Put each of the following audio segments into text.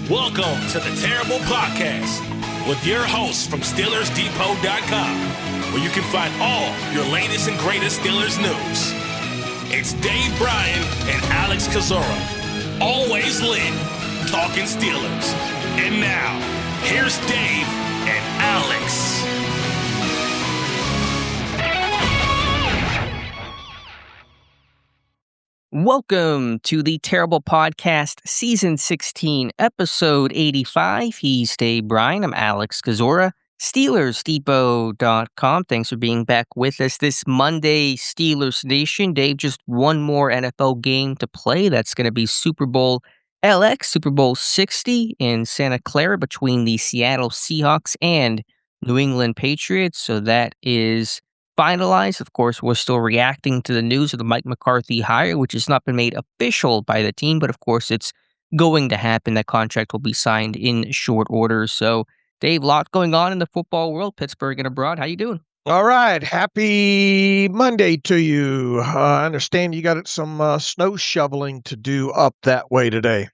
Welcome to the Terrible Podcast with your hosts from SteelersDepot.com, where you can find all your latest and greatest Steelers news. It's Dave Bryan and Alex Kozora, always lit, talking Steelers. And now, here's Dave and Alex. Welcome to the Terrible Podcast, Season 16, Episode 85. He's Dave Bryan. I'm Alex Kozora, SteelersDepot.com. Thanks for being back with us this Monday, Steelers Nation. Dave, just one more NFL game to play. That's going to be Super Bowl LX, Super Bowl 60 in Santa Clara between the Seattle Seahawks and New England Patriots. So that is finalized. Of course, we're still reacting to the news of the Mike McCarthy hire, which has not been made official by the team, but of course it's going to happen. That contract will be signed in short order. So, Dave, a lot going on in the football world, Pittsburgh and abroad. How you doing? All right. Happy Monday to you. I understand you got some snow shoveling to do up that way today.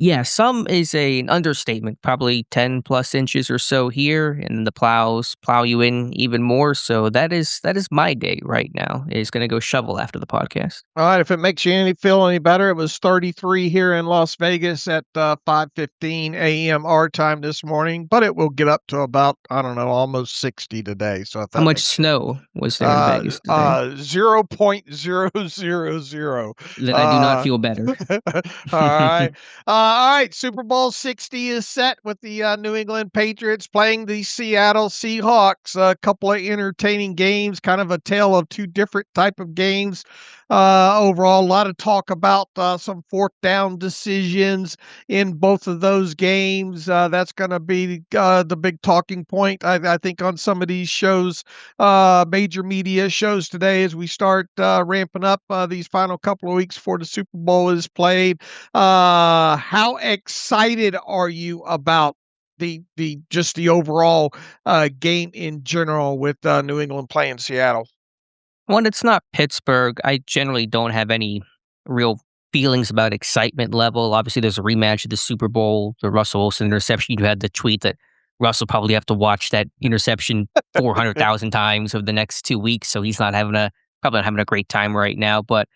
Yeah, some is an understatement, probably 10 plus inches or so here, and the plows plow you in even more. So that is my day right now, is going to go shovel after the podcast. All right. If it makes you feel any better, it was 33 here in Las Vegas at 5:15 a.m. our time this morning, but it will get up to about, I don't know, almost 60 today. So how much snow was there in Vegas today? 0.000. Then I do not feel better. All right. All right, Super Bowl 60 is set with the New England Patriots playing the Seattle Seahawks. A couple of entertaining games, kind of a tale of two different type of games. Overall, a lot of talk about some fourth down decisions in both of those games. That's going to be the big talking point, I think, on some of these shows, major media shows today as we start ramping up these final couple of weeks before the Super Bowl is played. How excited are you about the overall game in general with New England playing Seattle? When it's not Pittsburgh, I generally don't have any real feelings about excitement level. Obviously, there's a rematch of the Super Bowl, the Russell Wilson interception. You had the tweet that Russell probably have to watch that interception 400,000 times over the next 2 weeks, so he's probably not having a great time right now. But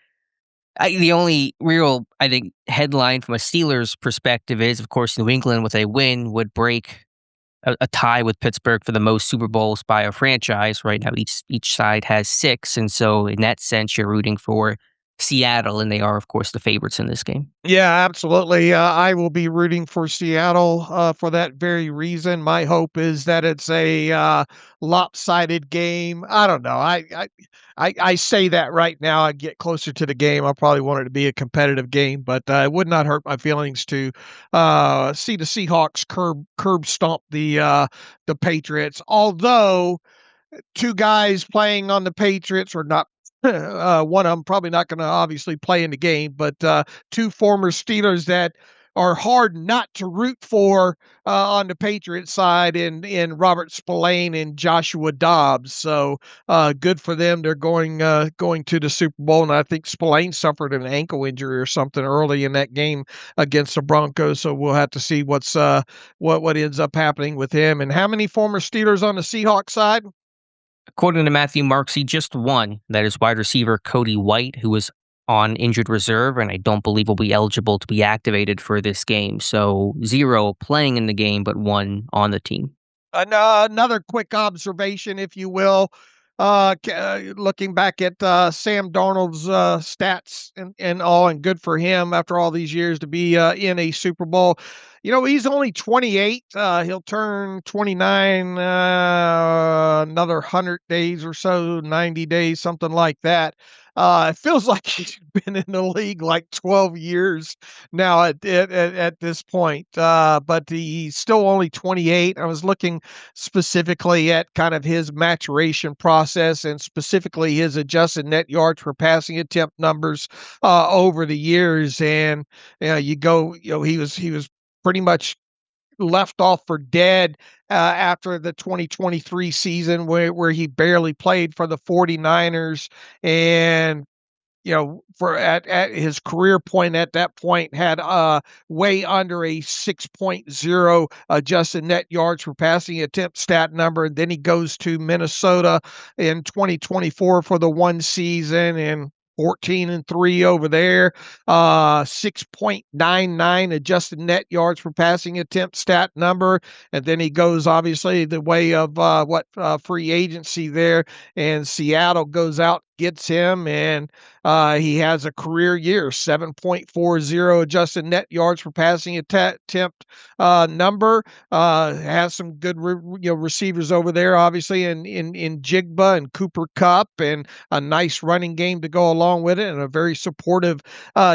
the only real, I think, headline from a Steelers perspective is, of course, New England with a win would break a tie with Pittsburgh for the most Super Bowls by a franchise. Right now, each side has 6, and so in that sense, you're rooting for Seattle, and they are, of course, the favorites in this game. Yeah, absolutely. I will be rooting for Seattle for that very reason. My hope is that it's a lopsided game. I don't know. I say that right now. I get closer to the game. I probably want it to be a competitive game, but it would not hurt my feelings to see the Seahawks curb stomp the Patriots. Although two guys playing on the Patriots are not. One of them probably not going to obviously play in the game, but two former Steelers that are hard not to root for on the Patriots side in Robert Spillane and Joshua Dobbs. So good for them. They're going to the Super Bowl, and I think Spillane suffered an ankle injury or something early in that game against the Broncos. So we'll have to see what ends up happening with him. And how many former Steelers on the Seahawks side? According to Matthew Marksy, just one. That is wide receiver Cody White, who was on injured reserve, and I don't believe will be eligible to be activated for this game. So 0 playing in the game, but 1 on the team. Another quick observation, if you will. Looking back at Sam Darnold's stats and all, and good for him after all these years to be in a Super Bowl. You know, he's only 28. He'll turn 29 another 100 days or so, 90 days, something like that. It feels like he's been in the league like 12 years now at this point. But he's still only 28. I was looking specifically at kind of his maturation process and specifically his adjusted net yards per passing attempt numbers over the years. And he was pretty much left off for dead after the 2023 season where he barely played for the 49ers. And for at his career point at that point had way under a 6.0 adjusted net yards per passing attempt stat number. And then he goes to Minnesota in 2024 for the one season and 14-3 over there, 6.99 adjusted net yards per passing attempt stat number. And then he goes obviously the way of free agency there, and Seattle goes out, gets him, and he has a career year, 7.40 adjusted net yards per passing attempt number. Has some good receivers over there, obviously, in Jigba and Cooper Kupp, and a nice running game to go along with it, and a very supportive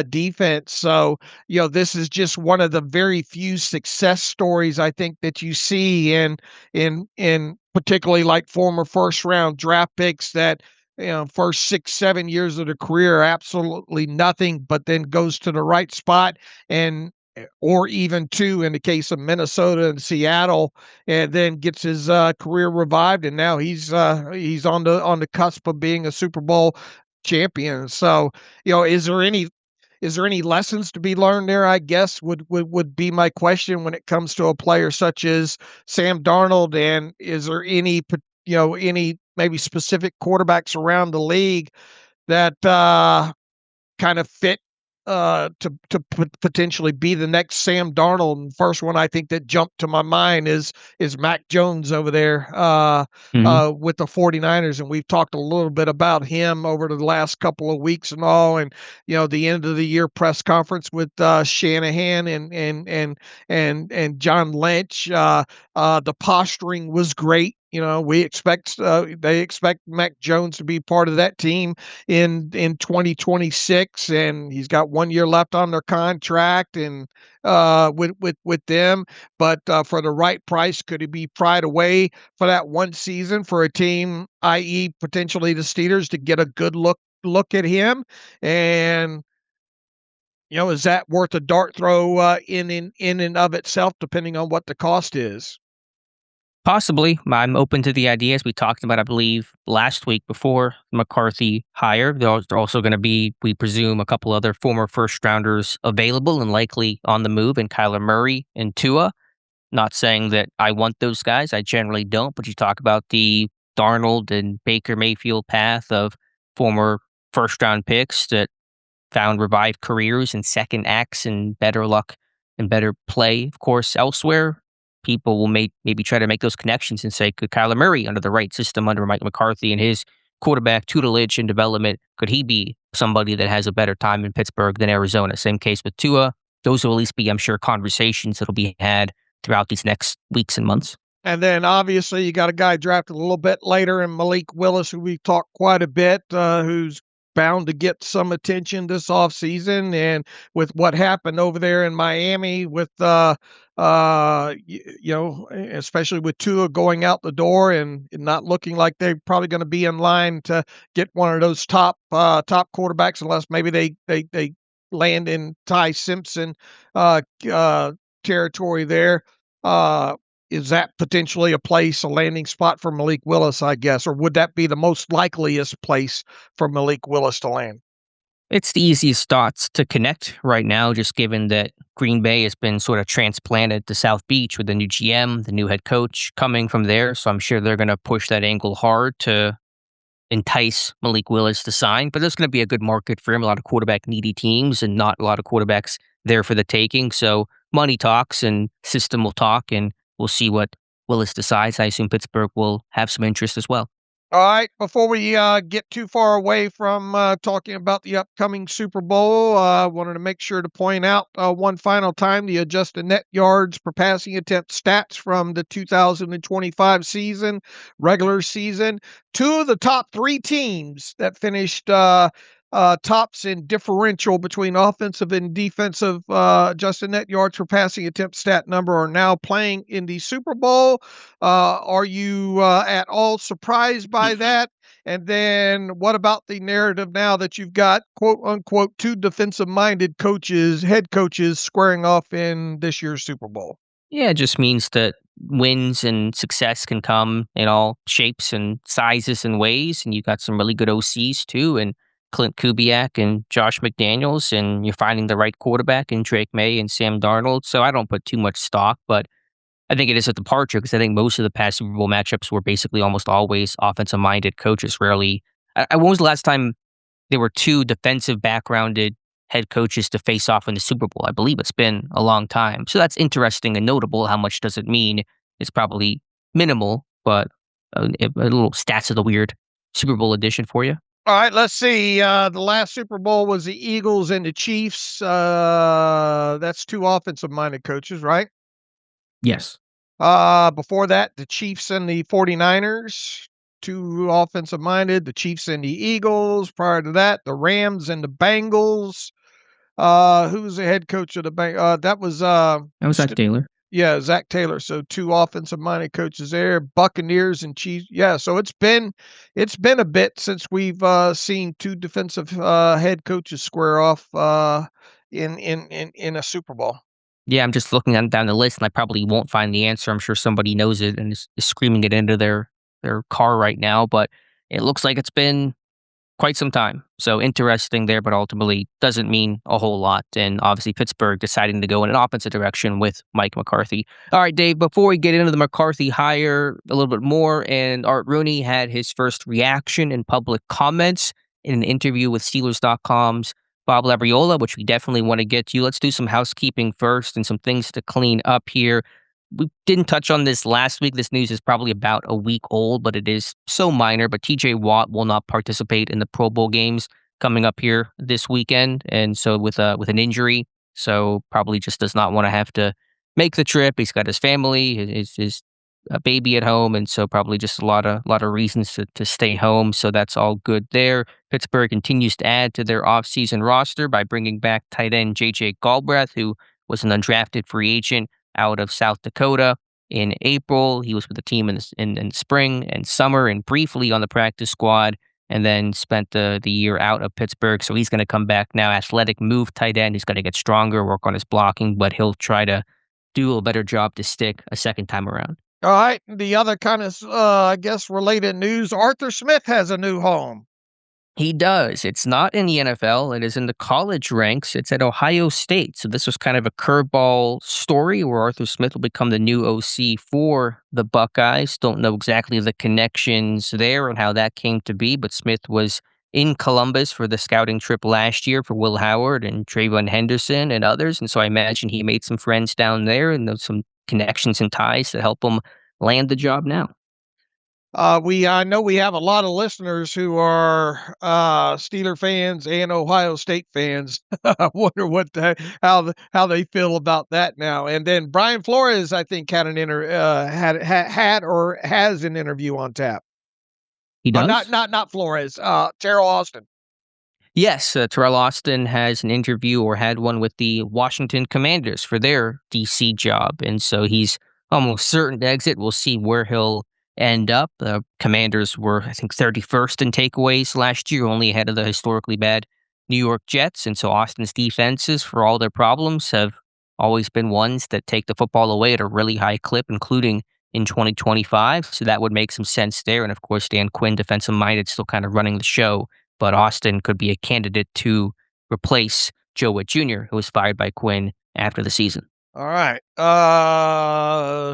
defense. So, this is just one of the very few success stories I think that you see in particularly like former first round draft picks that first 6-7 years of their career absolutely nothing, but then goes to the right spot, and or even two in the case of Minnesota and Seattle, and then gets his career revived, and now he's on the cusp of being a Super Bowl champion. So, is there any lessons to be learned there, I guess, would be my question when it comes to a player such as Sam Darnold? And is there any maybe specific quarterbacks around the league that kind of fit to potentially be the next Sam Darnold? And first one I think that jumped to my mind is Mac Jones over there with the 49ers. And we've talked a little bit about him over the last couple of weeks and all. And, the end of the year press conference with Shanahan and John Lynch, the posturing was great. They expect Mac Jones to be part of that team in 2026, and he's got 1 year left on their contract, and with them. But for the right price, could he be pried away for that one season for a team, i.e., potentially the Steelers, to get a good look at him? And is that worth a dart throw in and of itself, depending on what the cost is? Possibly. I'm open to the idea, as we talked about, I believe, last week before McCarthy hire. There's also going to be, we presume, a couple other former first-rounders available and likely on the move, in Kyler Murray and Tua. Not saying that I want those guys. I generally don't. But you talk about the Darnold and Baker Mayfield path of former first-round picks that found revived careers and second acts and better luck and better play, of course, elsewhere. People will maybe try to make those connections and say, could Kyler Murray, under the right system, under Mike McCarthy and his quarterback tutelage and development, could he be somebody that has a better time in Pittsburgh than Arizona? Same case with Tua. Those will at least be, I'm sure, conversations that will be had throughout these next weeks and months. And then obviously you got a guy drafted a little bit later in Malik Willis, who we've talked quite a bit, who's bound to get some attention this offseason. And with what happened over there in Miami with especially with Tua going out the door and not looking like they're probably going to be in line to get one of those top quarterbacks, unless maybe they land in Ty Simpson territory there. Is that potentially a landing spot for Malik Willis, I guess? Or would that be the most likeliest place for Malik Willis to land? It's the easiest dots to connect right now, just given that Green Bay has been sort of transplanted to South Beach with the new GM, the new head coach coming from there. So I'm sure they're going to push that angle hard to entice Malik Willis to sign. But there's going to be a good market for him. A lot of quarterback needy teams and not a lot of quarterbacks there for the taking. So money talks and system will talk, and we'll see what Willis decides. I assume Pittsburgh will have some interest as well. All right, before we get too far away from talking about the upcoming Super Bowl, I wanted to make sure to point out one final time the adjusted net yards per passing attempt stats from the 2025 season, regular season. Two of the top three teams that finished tops in differential between offensive and defensive adjusted net yards per passing attempt stat number are now playing in the Super Bowl. Are you at all surprised by that? And then what about the narrative now that you've got, quote unquote, two defensive-minded head coaches squaring off in this year's Super Bowl? Yeah, it just means that wins and success can come in all shapes and sizes and ways. And you got some really good OCs too. And Clint Kubiak and Josh McDaniels, and you're finding the right quarterback in Drake May and Sam Darnold. So I don't put too much stock, but I think it is a departure because I think most of the past Super Bowl matchups were basically almost always offensive-minded coaches. Rarely, when was the last time there were two defensive backgrounded head coaches to face off in the Super Bowl? I believe it's been a long time. So that's interesting and notable. How much does it mean? It's probably minimal, but a little stats of the weird Super Bowl edition for you. All right, let's see. The last Super Bowl was the Eagles and the Chiefs. That's two offensive-minded coaches, right? Yes. Before that, the Chiefs and the 49ers, two offensive-minded. The Chiefs and the Eagles. Prior to that, the Rams and the Bengals. Who was the head coach of the Bengals? That was Zach Taylor. Yeah, Zach Taylor. So two offensive-minded coaches there. Buccaneers and Chiefs. Yeah, so it's been a bit since we've seen two defensive head coaches square off in a Super Bowl. Yeah, I'm just looking down the list, and I probably won't find the answer. I'm sure somebody knows it and is screaming it into their car right now. But it looks like it's been quite some time. So interesting there, but ultimately doesn't mean a whole lot. And obviously Pittsburgh deciding to go in an opposite direction with Mike McCarthy. All right, Dave, before we get into the McCarthy hire a little bit more, and Art Rooney had his first reaction and public comments in an interview with Steelers.com's Bob Labriola, which we definitely want to get to. Let's do some housekeeping first and some things to clean up here. We didn't touch on this last week. This news is probably about a week old, but it is so minor. But TJ Watt will not participate in the Pro Bowl games coming up here this weekend. And so with an injury, so probably just does not want to have to make the trip. He's got his family, his baby at home, and so probably just a lot of reasons to stay home. So that's all good there. Pittsburgh continues to add to their offseason roster by bringing back tight end J.J. Galbraith, who was an undrafted free agent out of South Dakota in April. He was with the team in spring and summer and briefly on the practice squad, and then spent the year out of Pittsburgh. So he's going to come back now. Athletic move tight end. He's going to get stronger, work on his blocking, but he'll try to do a better job to stick a second time around. All right. The other kind of, I guess, related news, Arthur Smith has a new home. He does. It's not in the NFL. It is in the college ranks. It's at Ohio State. So this was kind of a curveball story where Arthur Smith will become the new OC for the Buckeyes. Don't know exactly the connections there and how that came to be, but Smith was in Columbus for the scouting trip last year for Will Howard and Trayvon Henderson and others. And so I imagine he made some friends down there and some connections and ties to help him land the job now. I know we have a lot of listeners who are Steeler fans and Ohio State fans. I wonder how they feel about that now. And then Brian Flores, I think, had or has an interview on tap. He does? Not Flores. Terrell Austin. Yes, Terrell Austin has an interview or had one with the Washington Commanders for their DC job. And so he's almost certain to exit. We'll see where he'll end up. The Commanders were, I think, 31st in takeaways last year, only ahead of the historically bad New York Jets. And so Austin's defenses, for all their problems, have always been ones that take the football away at a really high clip, including in 2025. So that would make some sense there. And of course, Dan Quinn, defensive minded, still kind of running the show. But Austin could be a candidate to replace Joe Witt Jr., who was fired by Quinn after the season. All right.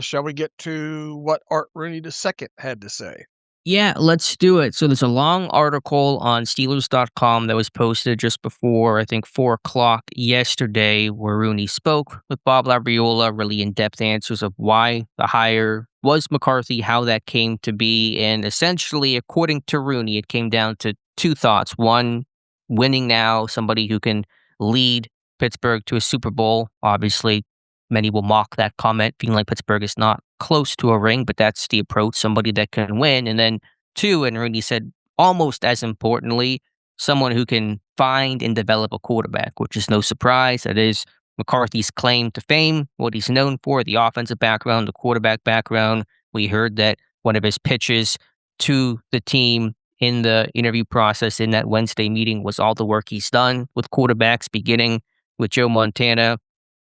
Shall we get to what Art Rooney II had to say? Yeah, let's do it. So there's a long article on Steelers.com that was posted just before, I think, 4 o'clock yesterday, where Rooney spoke with Bob Labriola, really in-depth answers of why the hire was McCarthy, how that came to be, and essentially, according to Rooney, it came down to two thoughts. One, winning now, somebody who can lead Pittsburgh to a Super Bowl. Obviously, many will mock that comment, feeling like Pittsburgh is not close to a ring, but that's the approach, somebody that can win. And then two, and Rooney said, almost as importantly, someone who can find and develop a quarterback, which is no surprise. That is McCarthy's claim to fame, what he's known for, the offensive background, the quarterback background. We heard that one of his pitches to the team in the interview process in that Wednesday meeting was all the work he's done with quarterbacks, beginning with Joe Montana,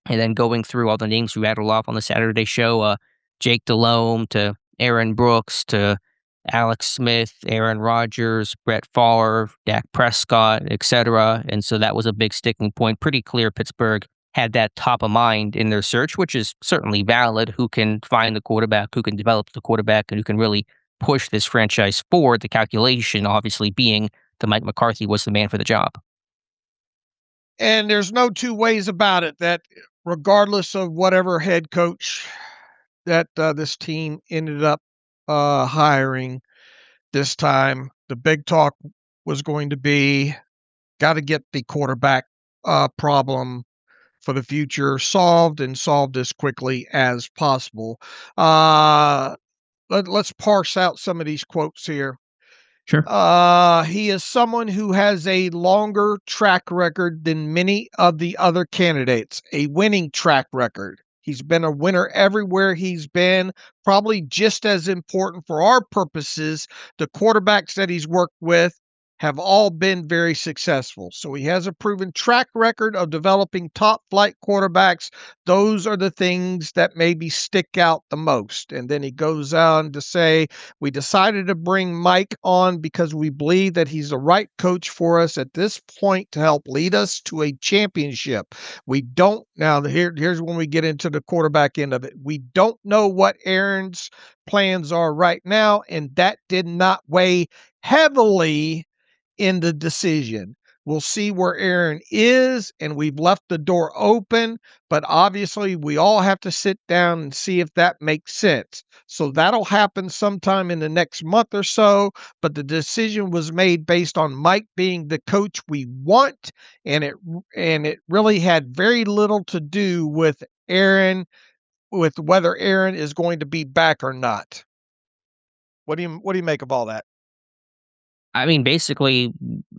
and then going through all the names we rattled off on the Saturday show, Jake Delhomme to Aaron Brooks to Alex Smith, Aaron Rodgers, Brett Favre, Dak Prescott, etc. And so that was a big sticking point. Pretty clear Pittsburgh had that top of mind in their search, which is certainly valid. Who can find the quarterback, who can develop the quarterback, and who can really push this franchise forward? The calculation obviously being that Mike McCarthy was the man for the job. And there's no two ways about it that regardless of whatever head coach that this team ended up hiring this time, the big talk was going to be got to get the quarterback problem for the future solved and solved as quickly as possible. Let's parse out some of these quotes here. Sure. He is someone who has a longer track record than many of the other candidates, a winning track record. He's been a winner everywhere he's been. Probably just as important for our purposes, the quarterbacks that he's worked with have all been very successful. So he has a proven track record of developing top flight quarterbacks. Those are the things that maybe stick out the most. And then he goes on to say, we decided to bring Mike on because we believe that he's the right coach for us at this point to help lead us to a championship. We don't, now here's when we get into the quarterback end of it. We don't know what Aaron's plans are right now, and that did not weigh heavily in the decision. We'll see where Aaron is, and we've left the door open, but obviously we all have to sit down and see if that makes sense. So that'll happen sometime in the next month or so, but the decision was made based on Mike being the coach we want, and it really had very little to do with with whether Aaron is going to be back or not. What do you make of all that? I mean, basically,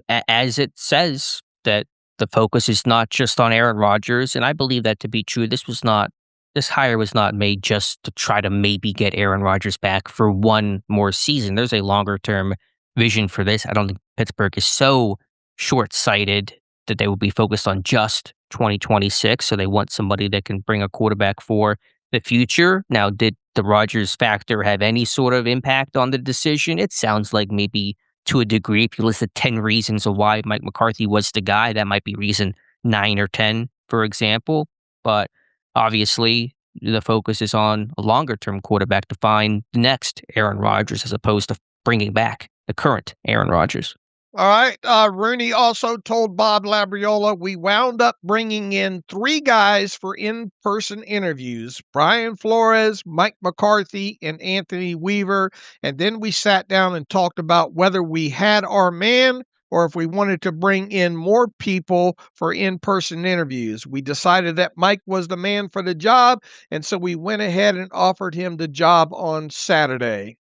as it says, that the focus is not just on Aaron Rodgers, and I believe that to be true. This hire was not made just to try to maybe get Aaron Rodgers back for one more season. There's a longer term vision for this. I don't think Pittsburgh is so short sighted that they will be focused on just 2026. So they want somebody that can bring a quarterback for the future. Now, did the Rodgers factor have any sort of impact on the decision? It sounds like maybe to a degree. If you listed 10 reasons of why Mike McCarthy was the guy, that might be reason 9 or 10, for example. But obviously, the focus is on a longer-term quarterback to find the next Aaron Rodgers as opposed to bringing back the current Aaron Rodgers. All right. Rooney also told Bob Labriola, we wound up bringing in 3 guys for in-person interviews, Brian Flores, Mike McCarthy, and Anthony Weaver. And then we sat down and talked about whether we had our man or if we wanted to bring in more people for in-person interviews. We decided that Mike was the man for the job, and so we went ahead and offered him the job on Saturday.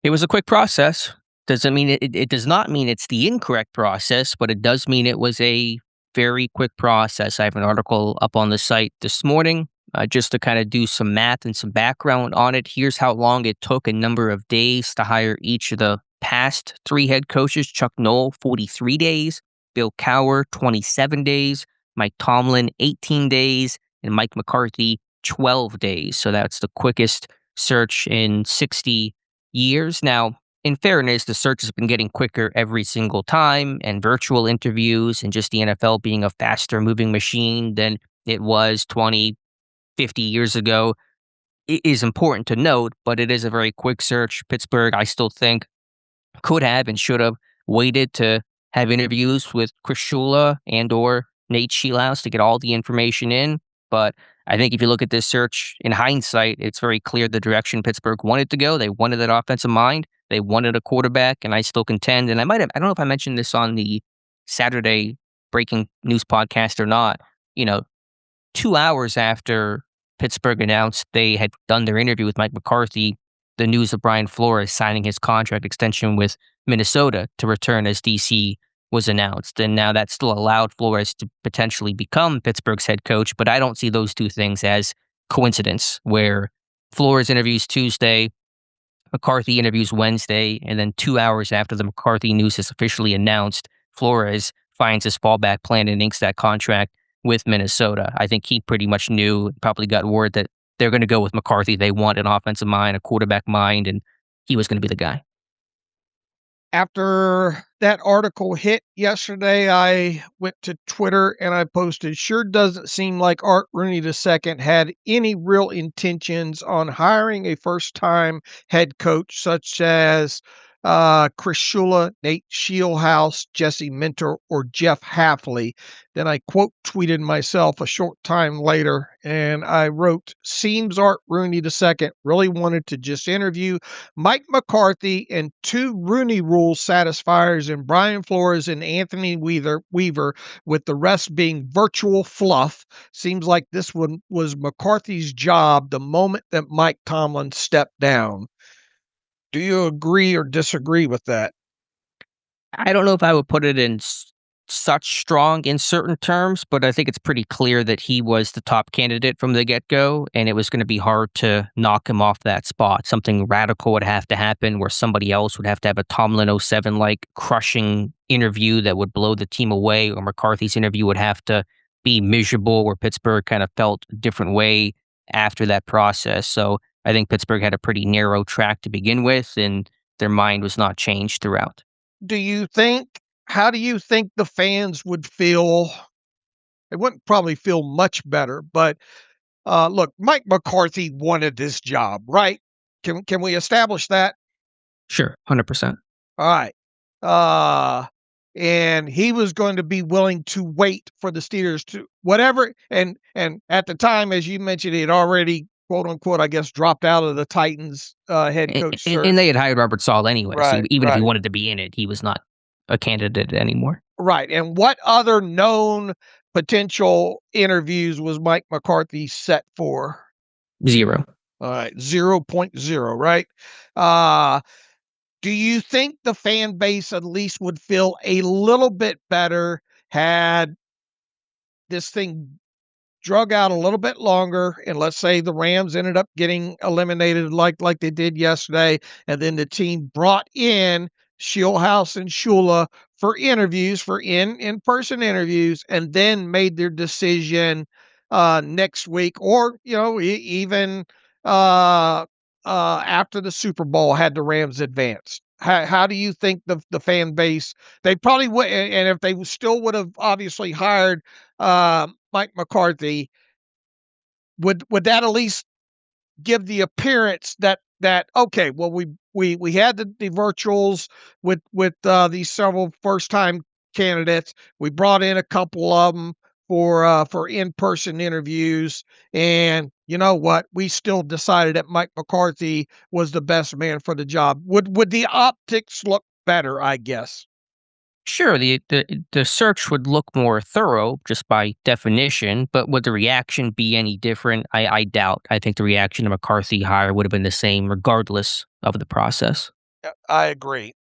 It was a quick process. Doesn't mean it does not mean it's the incorrect process, but it does mean it was a very quick process. I have an article up on the site this morning just to kind of do some math and some background on it. Here's how long it took: a number of days to hire each of the past 3 head coaches. Chuck Noll, 43 days. Bill Cowher, 27 days. Mike Tomlin, 18 days. And Mike McCarthy, 12 days. So that's the quickest search in 60 years. Now, in fairness, the search has been getting quicker every single time, and virtual interviews and just the NFL being a faster moving machine than it was 20, 50 years ago is important to note, but it is a very quick search. Pittsburgh, I still think, could have and should have waited to have interviews with Chris Shula and or Nate Scheelhaus to get all the information in. But I think if you look at this search in hindsight, it's very clear the direction Pittsburgh wanted to go. They wanted that offensive mind. They wanted a quarterback, and I still contend. And I don't know if I mentioned this on the Saturday breaking news podcast or not. 2 hours after Pittsburgh announced they had done their interview with Mike McCarthy, the news of Brian Flores signing his contract extension with Minnesota to return as DC was announced. And now that still allowed Flores to potentially become Pittsburgh's head coach, but I don't see those two things as coincidence, where Flores interviews Tuesday, McCarthy interviews Wednesday, and then 2 hours after the McCarthy news is officially announced, Flores finds his fallback plan and inks that contract with Minnesota. I think he pretty much knew, probably got word that they're going to go with McCarthy. They want an offensive mind, a quarterback mind, and he was going to be the guy. After that article hit yesterday, I went to Twitter and I posted, "Sure doesn't seem like Art Rooney II had any real intentions on hiring a first-time head coach such as Chris Shula, Nate Shieldhouse, Jesse Minter, or Jeff Halfley." Then I quote tweeted myself a short time later and I wrote, "Seems Art Rooney II really wanted to just interview Mike McCarthy and two Rooney Rule satisfiers in Brian Flores and Anthony Weaver, with the rest being virtual fluff. Seems like this one was McCarthy's job the moment that Mike Tomlin stepped down." Do you agree or disagree with that? I don't know if I would put it in such strong in certain terms, but I think it's pretty clear that he was the top candidate from the get-go, and it was going to be hard to knock him off that spot. Something radical would have to happen where somebody else would have to have a Tomlin '07-like crushing interview that would blow the team away, or McCarthy's interview would have to be miserable, where Pittsburgh kind of felt a different way after that process. So I think Pittsburgh had a pretty narrow track to begin with, and their mind was not changed throughout. How do you think the fans would feel? They wouldn't probably feel much better, but look, Mike McCarthy wanted this job, right? Can we establish that? Sure, 100%. All right. Uh, and he was going to be willing to wait for the Steelers to whatever. And at the time, as you mentioned, he had already, quote unquote, I guess, dropped out of the Titans head coach search. And they had hired Robert Saul anyway, so Right, even if he right, wanted to be in it, he was not a candidate anymore. right. And what other known potential interviews was Mike McCarthy set for? 0. All right, 0.0, right? Uh, do you think the fan base at least would feel a little bit better had this thing drug out a little bit longer, and let's say the Rams ended up getting eliminated like they did yesterday, and then the team brought in Shieldhouse and Shula for interviews, for in-person interviews, and then made their decision next week, or even uh, after the Super Bowl had the Rams advanced. How do you think the fan base, they probably would, and if they still would have obviously hired Mike McCarthy, would that at least give the appearance that okay, well, we had the virtuals with these several first time candidates. We brought in a couple of them for in-person interviews, and you know what? We still decided that Mike McCarthy was the best man for the job. Would the optics look better, I guess? Sure, the search would look more thorough just by definition, but would the reaction be any different? I doubt. I think the reaction to McCarthy hire would have been the same regardless of the process. I agree.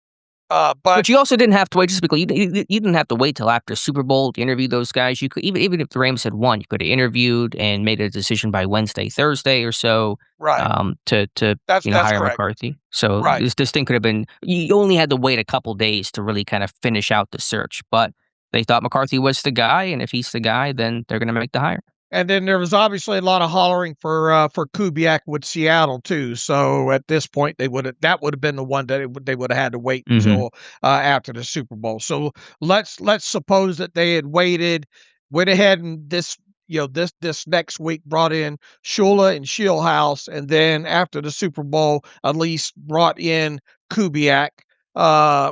But But you also didn't have to wait, just because you didn't have to wait till after Super Bowl to interview those guys. You could, even if the Rams had won, you could have interviewed and made a decision by Wednesday, Thursday or so, right, to that's hire correct. McCarthy. So Right. this thing could have been. You only had to wait a couple days to really kind of finish out the search. But they thought McCarthy was the guy, and if he's the guy, then they're going to make the hire. And then there was obviously a lot of hollering for Kubiak with Seattle too. So at this point, that would have been the one that they would have had to wait Hmm. until after the Super Bowl. So let's suppose that they had waited, went ahead and this next week brought in Shula and Shieldhouse, and then after the Super Bowl, at least brought in Kubiak. Uh,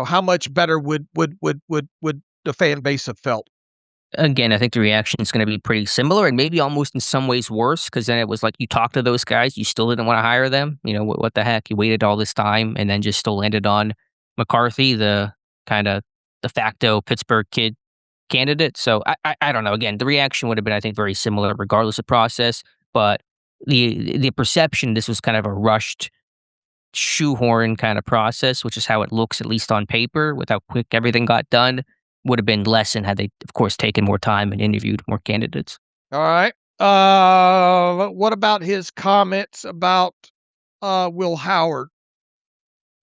how much better would the fan base have felt? Again, I think the reaction is going to be pretty similar, and maybe almost in some ways worse, because then it was like you talked to those guys, you still didn't want to hire them. What the heck? You waited all this time and then just still landed on McCarthy, the kind of de facto Pittsburgh kid candidate. So I don't know. Again, the reaction would have been, I think, very similar regardless of process. But the perception, this was kind of a rushed shoehorn kind of process, which is how it looks, at least on paper, with how quick everything got done, would have been lessened had they, of course, taken more time and interviewed more candidates. All right. What about his comments about Will Howard?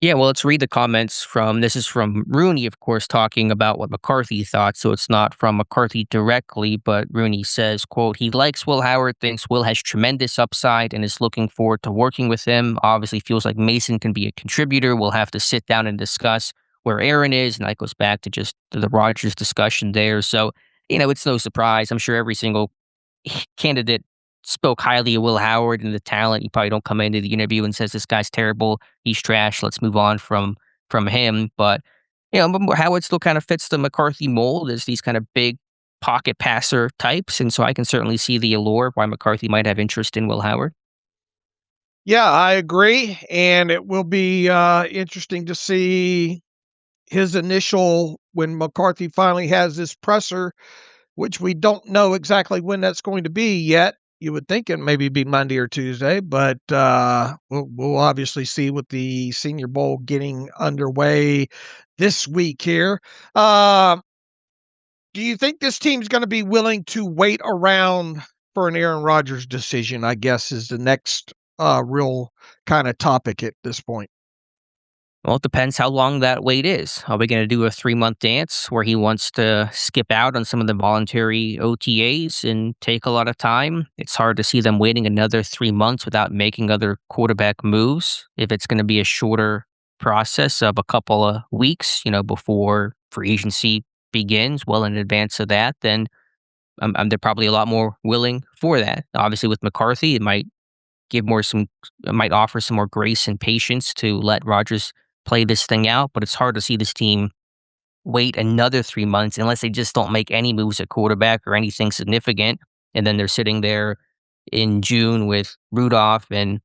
Yeah, well, let's read the comments from this is from Rooney, of course, talking about what McCarthy thought. So it's not from McCarthy directly, but Rooney says, quote, he likes Will Howard, thinks Will has tremendous upside and is looking forward to working with him. Obviously feels like Mason can be a contributor. We'll have to sit down and discuss where Aaron is. And that goes back to just the Rodgers discussion there. So, it's no surprise. I'm sure every single candidate spoke highly of Will Howard and the talent. You probably don't come into the interview and says this guy's terrible, he's trash. Let's move on from him. But Howard still kind of fits the McCarthy mold as these kind of big pocket passer types, and so I can certainly see the allure of why McCarthy might have interest in Will Howard. Yeah, I agree, and it will be interesting to see his initial when McCarthy finally has this presser, which we don't know exactly when that's going to be yet. You would think it maybe be Monday or Tuesday, but we'll obviously see with the Senior Bowl getting underway this week here. Uh, do you think this team's going to be willing to wait around for an Aaron Rodgers decision? I guess is the next real kind of topic at this point. Well, it depends how long that wait is. Are we going to do a 3-month dance where he wants to skip out on some of the voluntary OTAs and take a lot of time? It's hard to see them waiting another 3 months without making other quarterback moves. If it's going to be a shorter process of a couple of weeks, before free agency begins, well in advance of that, then they're probably a lot more willing for that. Obviously, with McCarthy, it might offer some more grace and patience to let Rodgers play this thing out, but it's hard to see this team wait another 3 months unless they just don't make any moves at quarterback or anything significant, and then they're sitting there in June with Rudolph and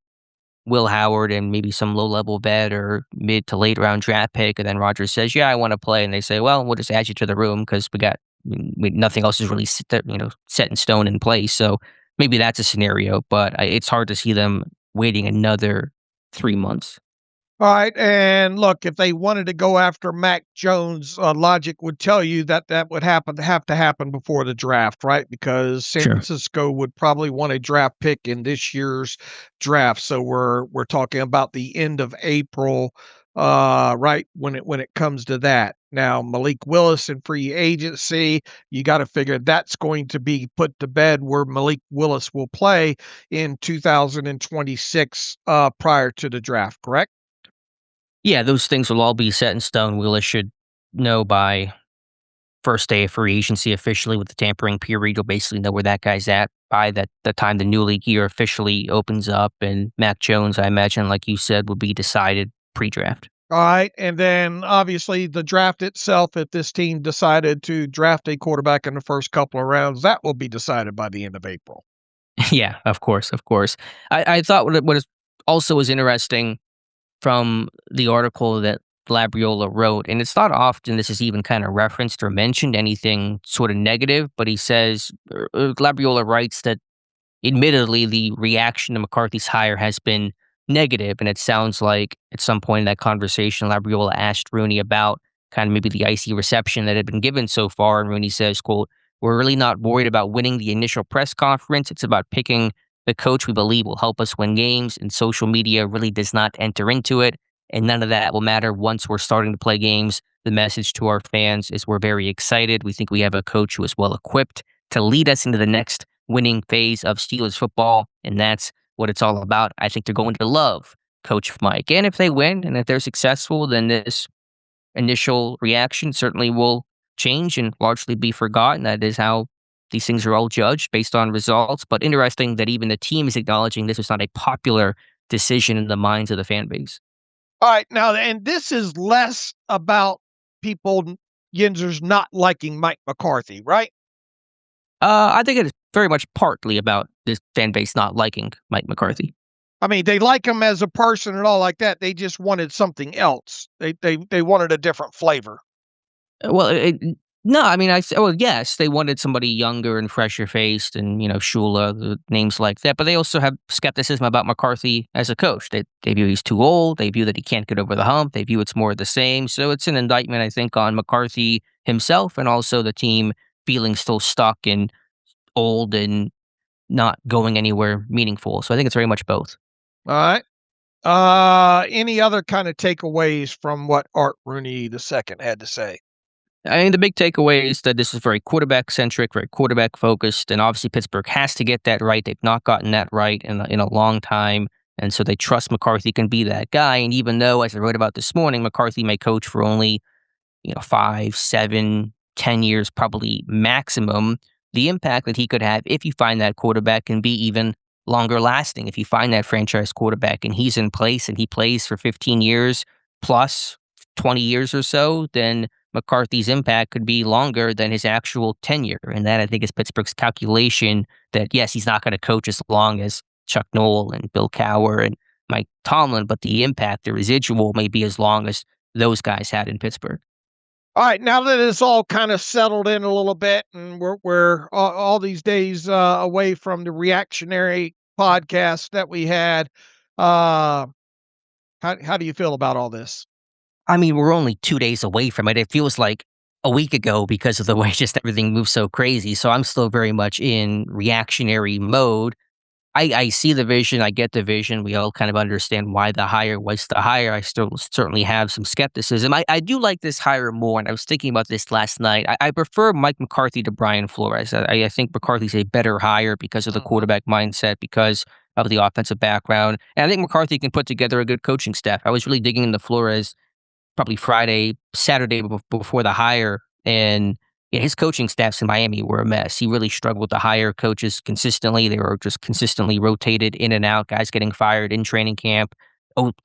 Will Howard and maybe some low-level vet or mid to late round draft pick, and then Rodgers says, "Yeah, I wanna play," and they say, "Well, we'll just add you to the room because nothing else is really set in stone in place." So, maybe that's a scenario, but I it's hard to see them waiting another 3 months. All right, and look, if they wanted to go after Mac Jones, logic would tell you that that would have to happen before the draft, right? Because San Sure. Francisco would probably want a draft pick in this year's draft. So we're talking about the end of April, right? When it comes to that. Now, Malik Willis and free agency, you got to figure that's going to be put to bed where Malik Willis will play in 2026 prior to the draft, correct? Yeah, those things will all be set in stone. Willis should know by first day of free agency officially with the tampering period. You'll basically know where that guy's at by the time the new league year officially opens up. And Mac Jones, I imagine, like you said, will be decided pre-draft. All right. And then obviously the draft itself, if this team decided to draft a quarterback in the first couple of rounds, that will be decided by the end of April. Yeah, of course, of course. I thought what is also was interesting from the article that Labriola wrote, and it's not often this is even kind of referenced or mentioned anything sort of negative, but he says, Labriola writes that admittedly the reaction to McCarthy's hire has been negative, and it sounds like at some point in that conversation, Labriola asked Rooney about kind of maybe the icy reception that had been given so far, and Rooney says, quote, we're really not worried about winning the initial press conference. It's about picking the coach we believe will help us win games, and social media really does not enter into it. And none of that will matter once we're starting to play games. The message to our fans is we're very excited. We think we have a coach who is well equipped to lead us into the next winning phase of Steelers football, and that's what it's all about. I think they're going to love Coach Mike. And if they win and if they're successful, then this initial reaction certainly will change and largely be forgotten. That is how these things are all judged based on results. But interesting that even the team is acknowledging this was not a popular decision in the minds of the fan base. All right. Now, and this is less about people, Yinzers not liking Mike McCarthy, right? I think it is very much partly about this fan base not liking Mike McCarthy. I mean, they like him as a person and all like that. They just wanted something else. They wanted a different flavor. Well, no, I mean, well, yes, they wanted somebody younger and fresher faced, and Shula, names like that. But they also have skepticism about McCarthy as a coach. They view he's too old. They view that he can't get over the hump. They view it's more of the same. So it's an indictment, I think, on McCarthy himself and also the team feeling still stuck and old and not going anywhere meaningful. So I think it's very much both. All right. Any other kind of takeaways from what Art Rooney II had to say? I mean, the big takeaway is that this is very quarterback centric, very quarterback focused, and obviously Pittsburgh has to get that right. They've not gotten that right in a long time, and so they trust McCarthy can be that guy. And even though, as I wrote about this morning, McCarthy may coach for only 5, 7, 10 years, probably maximum, the impact that he could have if you find that quarterback can be even longer lasting. If you find that franchise quarterback and he's in place and he plays for 15 years plus 20 years or so, then McCarthy's impact could be longer than his actual tenure. And that, I think, is Pittsburgh's calculation that, yes, he's not going to coach as long as Chuck Noll and Bill Cowher and Mike Tomlin, but the impact, the residual, may be as long as those guys had in Pittsburgh. All right, now that it's all kind of settled in a little bit, and we're all these days away from the reactionary podcast that we had, how do you feel about all this? I mean, we're only 2 days away from it. It feels like a week ago because of the way just everything moves so crazy. So I'm still very much in reactionary mode. I see the vision. I get the vision. We all kind of understand why the hire was the hire. I still certainly have some skepticism. I do like this hire more, and I was thinking about this last night. I prefer Mike McCarthy to Brian Flores. I think McCarthy's a better hire because of the quarterback mindset, because of the offensive background. And I think McCarthy can put together a good coaching staff. I was really digging into Flores probably Saturday before the hire. And his coaching staffs in Miami were a mess. He really struggled to hire coaches consistently. They were just consistently rotated in and out, guys getting fired in training camp.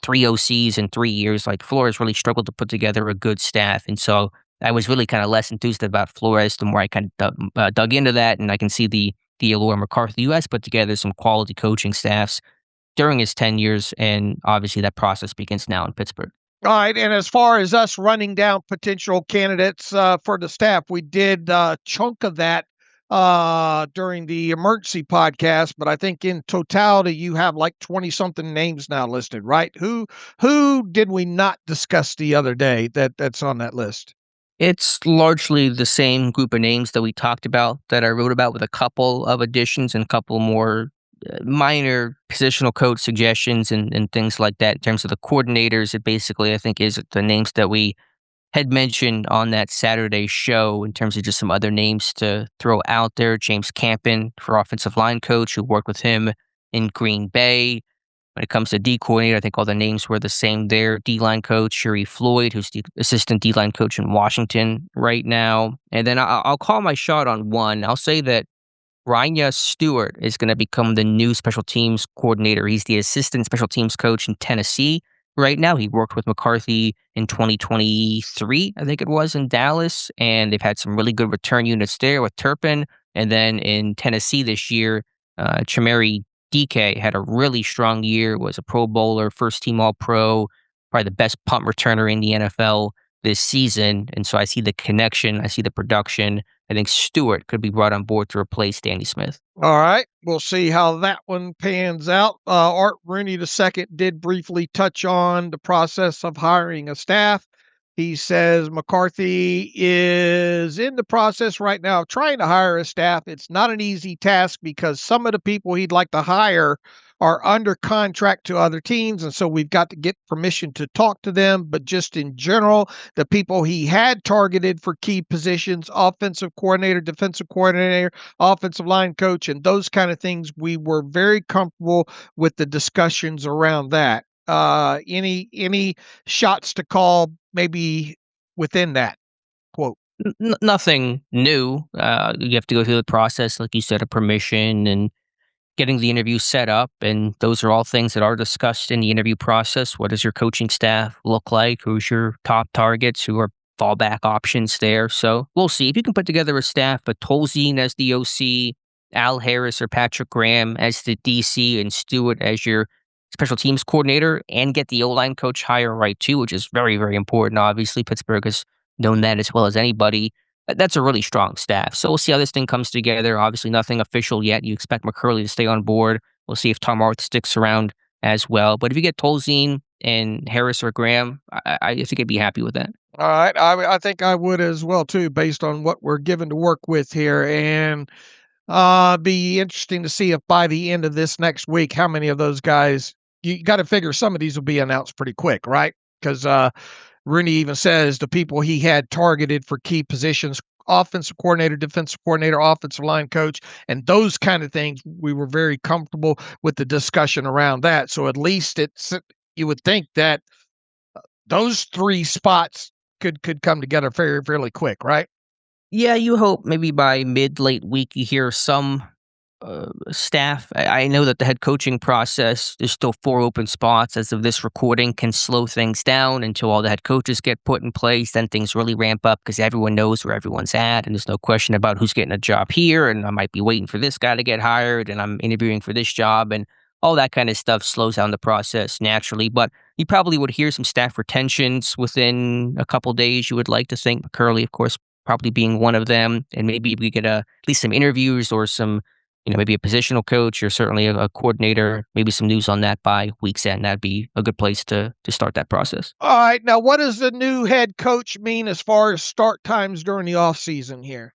3 OCs in 3 years. Like, Flores really struggled to put together a good staff. And so I was really kind of less enthused about Flores the more I kind of dug into that. And I can see the allure McCarthy. The U.S. put together some quality coaching staffs during his 10 years. And obviously that process begins now in Pittsburgh. All right, and as far as us running down potential candidates for the staff, we did a chunk of that during the emergency podcast, but I think in totality you have like 20-something names now listed, right? Who did we not discuss the other day that's on that list? It's largely the same group of names that we talked about, that I wrote about, with a couple of additions and a couple more minor positional coach suggestions and things like that. In terms of the coordinators, it basically, I think, is the names that we had mentioned on that Saturday show. In terms of just some other names to throw out there, James Campen for offensive line coach, who worked with him in Green Bay. When it comes to D coordinator, I think all the names were the same there. D-line coach, Sherry Floyd, who's the assistant D-line coach in Washington right now. And then I'll call my shot on one. I'll say that Ryan Stewart is going to become the new special teams coordinator. He's the assistant special teams coach in Tennessee right now. He worked with McCarthy in 2023, I think it was, in Dallas, and they've had some really good return units there with Turpin. And then in Tennessee this year, Chamari DK had a really strong year, was a Pro Bowler, first team All-Pro, probably the best punt returner in the NFL this season. And so I see the connection, I see the production. I think Stewart could be brought on board to replace Danny Smith. All right, we'll see how that one pans out. Art Rooney II did briefly touch on the process of hiring a staff. He says McCarthy is in the process right now of trying to hire a staff. It's not an easy task because some of the people he'd like to hire are under contract to other teams, and so we've got to get permission to talk to them. But just in general, the people he had targeted for key positions, offensive coordinator, defensive coordinator, offensive line coach, and those kind of things, we were very comfortable with the discussions around that. Any shots to call maybe within that quote? Nothing new. You have to go through the process, like you said, of permission and getting the interview set up. And those are all things that are discussed in the interview process. What does your coaching staff look like? Who's your top targets? Who are fallback options there? So we'll see. If you can put together a staff, but Tolzien as the OC, Al Harris or Patrick Graham as the DC, and Stewart as your special teams coordinator, and get the O-line coach hire right too, which is very, very important. Obviously, Pittsburgh has known that as well as anybody. That's a really strong staff. So we'll see how this thing comes together. Obviously, nothing official yet. You expect McCurley to stay on board. We'll see if Tom Arth sticks around as well. But if you get Tolzien and Harris or Graham, I think I'd be happy with that. All right. I think I would as well, too, based on what we're given to work with here. And be interesting to see if by the end of this next week, how many of those guys you got to figure some of these will be announced pretty quick, right? Because Rooney even says the people he had targeted for key positions, offensive coordinator, defensive coordinator, offensive line coach, and those kind of things, we were very comfortable with the discussion around that. So at least you would think that those three spots could come together fairly quick, right? Yeah, you hope maybe by late week you hear some staff. I know that the head coaching process, there's still 4 open spots as of this recording, can slow things down until all the head coaches get put in place. Then things really ramp up because everyone knows where everyone's at, and there's no question about who's getting a job here, and I might be waiting for this guy to get hired, and I'm interviewing for this job, and all that kind of stuff slows down the process naturally. But you probably would hear some staff retentions within a couple days, you would like to think. McCurley, of course, probably being one of them, and maybe we get at least some interviews or some, maybe a positional coach or certainly a coordinator, maybe some news on that by week's end. That'd be a good place to start that process. All right. Now, what does the new head coach mean as far as start times during the offseason here?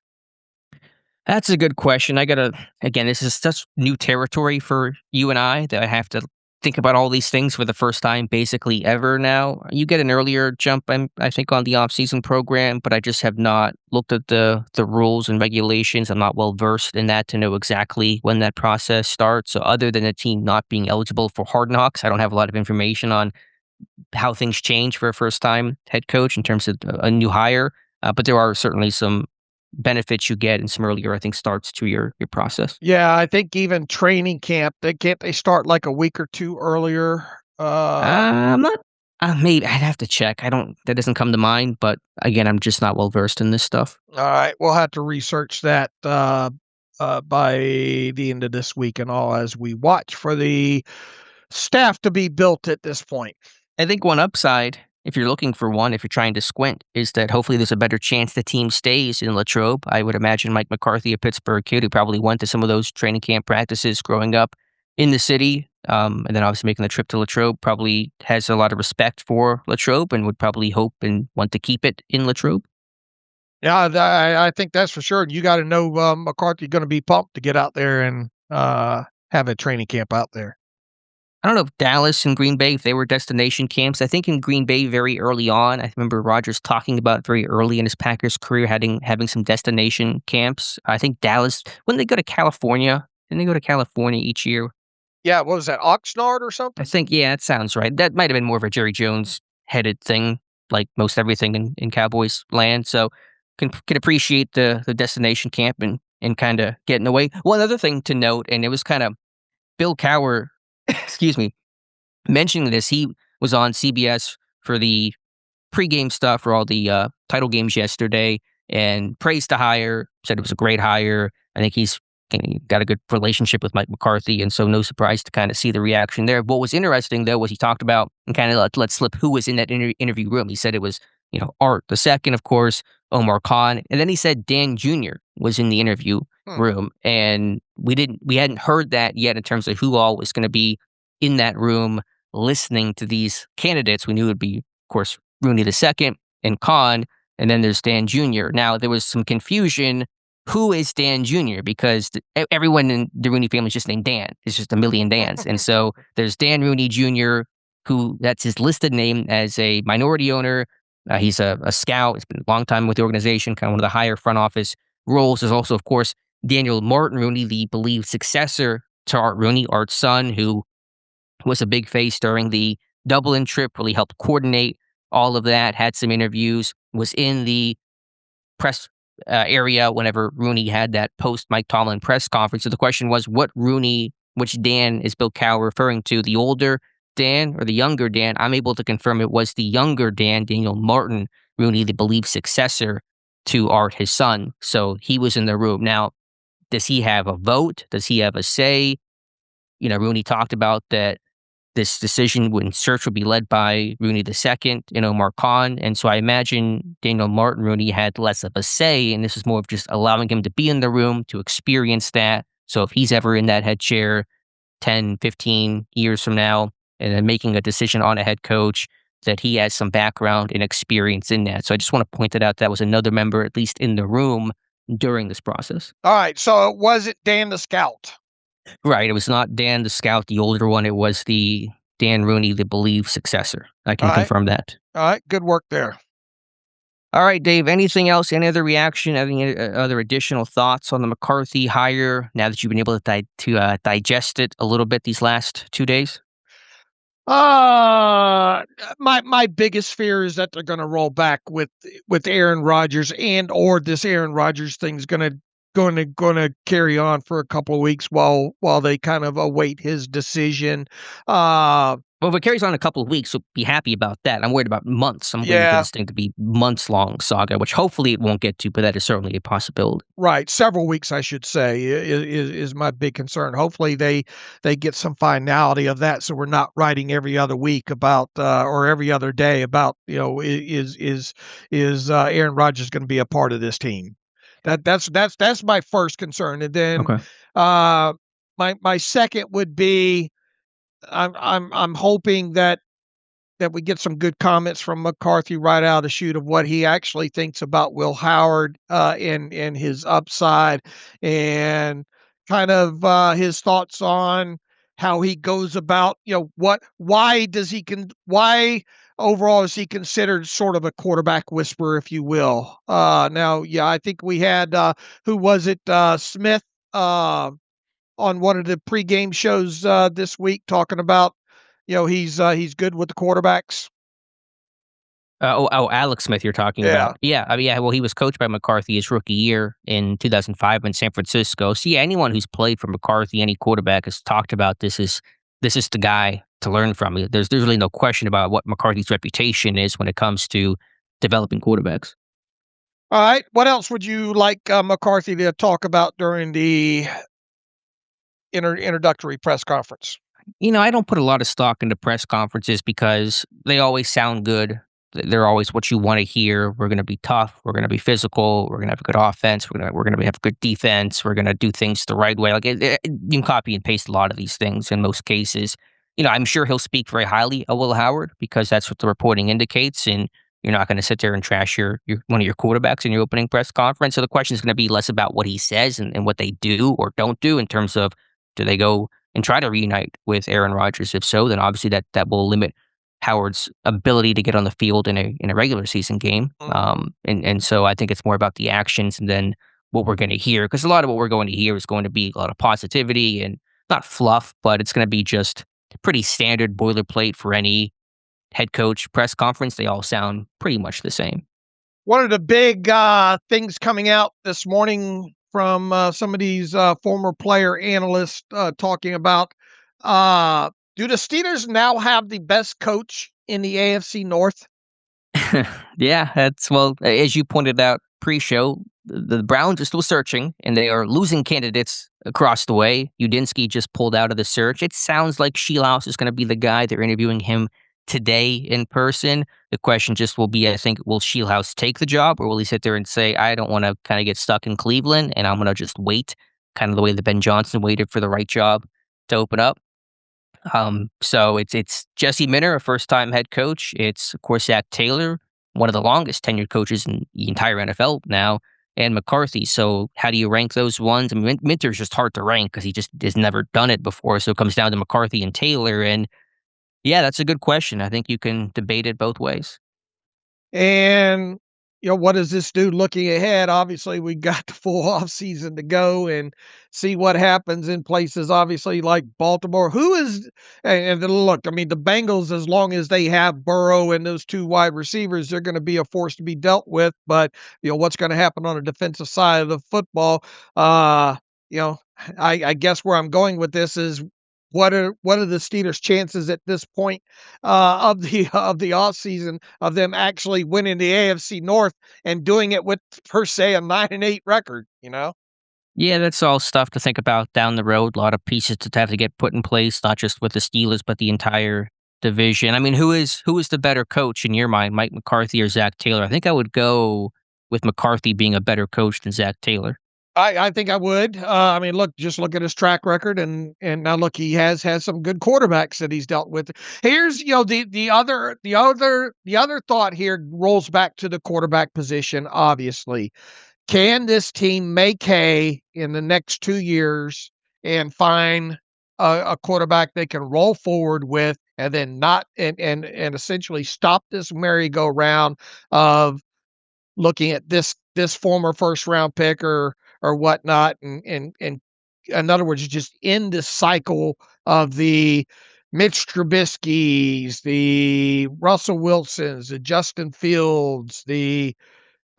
That's a good question. Again, this is such new territory for you and I that I have to think about all these things for the first time basically ever now. You get an earlier jump, I think, on the off-season program, but I just have not looked at the rules and regulations. I'm not well versed in that to know exactly when that process starts. So other than a team not being eligible for Hard Knocks, I don't have a lot of information on how things change for a first-time head coach in terms of a new hire. But there are certainly some benefits you get and some earlier, I think, starts to your process. Yeah, I think even training camp, they start like a week or two earlier. I'm not. Maybe I'd have to check. I don't. That doesn't come to mind. But again, I'm just not well versed in this stuff. All right, we'll have to research that by the end of this week and all as we watch for the staff to be built at this point. I think one upside, if you're looking for one, if you're trying to squint, is that hopefully there's a better chance the team stays in Latrobe. I would imagine Mike McCarthy, a Pittsburgh kid who probably went to some of those training camp practices growing up in the city, and then obviously making the trip to Latrobe, probably has a lot of respect for Latrobe and would probably hope and want to keep it in Latrobe. Yeah, I think that's for sure. You got to know McCarthy's going to be pumped to get out there and have a training camp out there. I don't know if Dallas and Green Bay, if they were destination camps. I think in Green Bay very early on, I remember Rodgers talking about very early in his Packers career having some destination camps. I think Dallas, when they go to California, didn't they go to California each year? Yeah, what was that, Oxnard or something? I think, yeah, it sounds right. That might have been more of a Jerry Jones headed thing, like most everything in Cowboys land. So can appreciate the destination camp and kind of getting away. One other thing to note, and it was kind of Bill Cowher, excuse me, mentioning this. He was on CBS for the pregame stuff for all the title games yesterday and praised the hire, said it was a great hire. I think he's got a good relationship with Mike McCarthy, and so no surprise to kind of see the reaction there. What was interesting, though, was he talked about and kind of let slip who was in that interview room. He said it was, Art the second, of course, Omar Khan, and then he said Dan Jr. was in the interview room, and we hadn't heard that yet in terms of who all was going to be in that room listening to these candidates. We knew it would be, of course, Rooney the second and Khan, and then there's Dan Jr. Now, there was some confusion. Who is Dan Jr.? Because everyone in the Rooney family is just named Dan. It's just a million Dans. And so there's Dan Rooney Jr., who that's his listed name as a minority owner. He's a scout. He's been a long time with the organization, kind of one of the higher front office roles. There's also, of course, Daniel Martin Rooney, the believed successor to Art Rooney, Art's son, who was a big face during the Dublin trip, really helped coordinate all of that, had some interviews, was in the press area whenever Rooney had that post Mike Tomlin press conference. So the question was, which Dan is Bill Cowher referring to, the older Dan or the younger Dan? I'm able to confirm it was the younger Dan, Daniel Martin Rooney, the believed successor to Art, his son. So he was in the room. Now, does he have a vote? Does he have a say? Rooney talked about that this decision when search would be led by Rooney II and Omar Khan. And so I imagine Daniel Martin Rooney had less of a say, and this is more of just allowing him to be in the room to experience that. So if he's ever in that head chair 10, 15 years from now, and then making a decision on a head coach, that he has some background and experience in that. So I just want to point it out. That was another member, at least in the room, during this process. All right, so was it Dan the scout? Right. It was not Dan the scout, the older one. It was the Dan Rooney, the believed successor. I can All right. confirm that. All right. Good work there. All right, Dave, anything else? Any other reaction? Any other additional thoughts on the McCarthy hire now that you've been able to digest it a little bit these last 2 days? My biggest fear is that they're going to roll back with Aaron Rodgers, and or this Aaron Rodgers thing's going to carry on for a couple of weeks while they kind of await his decision. Well, if it carries on a couple of weeks, so be happy about that. I'm worried about months. I'm waiting for Yeah, this thing to be months-long saga, which hopefully it won't get to, but that is certainly a possibility. right. Several weeks, I should say, is my big concern. Hopefully, they get some finality of that, so we're not writing every other week about or every other day about is Aaron Rodgers going to be a part of this team? That's my first concern, and then Okay. my second would be I'm hoping that we get some good comments from McCarthy right out of the chute of what he actually thinks about Will Howard, and his upside, and kind of his thoughts on how he goes about, why overall is he considered sort of a quarterback whisperer, if you will. Now, yeah, I think we had who was it, Smith, on one of the pregame shows this week talking about, he's good with the quarterbacks. Alex Smith you're talking Yeah. about. Yeah, I mean, yeah, well, he was coached by McCarthy his rookie year in 2005 in San Francisco. So, yeah, anyone who's played for McCarthy, any quarterback has talked about this is the guy to learn from. There's really no question about what McCarthy's reputation is when it comes to developing quarterbacks. All right. What else would you like McCarthy to talk about during the introductory press conference? I don't put a lot of stock into press conferences because they always sound good. They're always what you want to hear. We're going to be tough. We're going to be physical. We're going to have a good offense. We're going to have good defense. We're going to do things the right way. Like you can copy and paste a lot of these things in most cases. I'm sure he'll speak very highly of Will Howard because that's what the reporting indicates. And you're not going to sit there and trash your one of your quarterbacks in your opening press conference. So the question is going to be less about what he says and what they do or don't do in terms of do they go and try to reunite with Aaron Rodgers. If so, then obviously that will limit Howard's ability to get on the field in a regular season game. And so I think it's more about the actions and then what we're going to hear, because a lot of what we're going to hear is going to be a lot of positivity and not fluff, but it's going to be just pretty standard boilerplate for any head coach press conference. They all sound pretty much the same. One of the big things coming out this morning from some of these former player analysts talking about, do the Steelers now have the best coach in the AFC North? Yeah, well, as you pointed out pre-show, the Browns are still searching and they are losing candidates across the way. Udinski just pulled out of the search. It sounds like Sheilhaus is going to be the guy. They're interviewing him today in person. The question just will be, I think, will Sheilhaus take the job or will he sit there and say, I don't want to kind of get stuck in Cleveland and I'm going to just wait, kind of the way that Ben Johnson waited for the right job to open up. So it's Jesse Minter, a first-time head coach. It's, of course, Zach Taylor, one of the longest tenured coaches in the entire NFL now, and McCarthy. So how do you rank those ones? I mean, Minter's just hard to rank because he just has never done it before. So it comes down to McCarthy and Taylor. And yeah, that's a good question. I think you can debate it both ways. And, what does this do looking ahead? Obviously, we got the full off season to go and see what happens in places, obviously, like Baltimore. And then look, I mean, the Bengals, as long as they have Burrow and those two wide receivers, they're going to be a force to be dealt with. But, what's going to happen on the defensive side of the football? You know, I guess where I'm going with this is what are the Steelers' chances at this point of the off season of them actually winning the AFC North and doing it with per se a 9-8 record? Yeah, that's all stuff to think about down the road. A lot of pieces to have to get put in place, not just with the Steelers, but the entire division. I mean, who is the better coach in your mind, Mike McCarthy or Zach Taylor? I think I would go with McCarthy being a better coach than Zach Taylor. I think I would. I mean, just look at his track record, and now look, he has some good quarterbacks that he's dealt with. Here's the other thought here rolls back to the quarterback position. Obviously, can this team make hay in the next 2 years and find a quarterback they can roll forward with and then not and essentially stop this merry-go-round of looking at this former first round pick or whatnot, and in other words, just end this cycle of the Mitch Trubisky's, the Russell Wilsons, the Justin Fields, the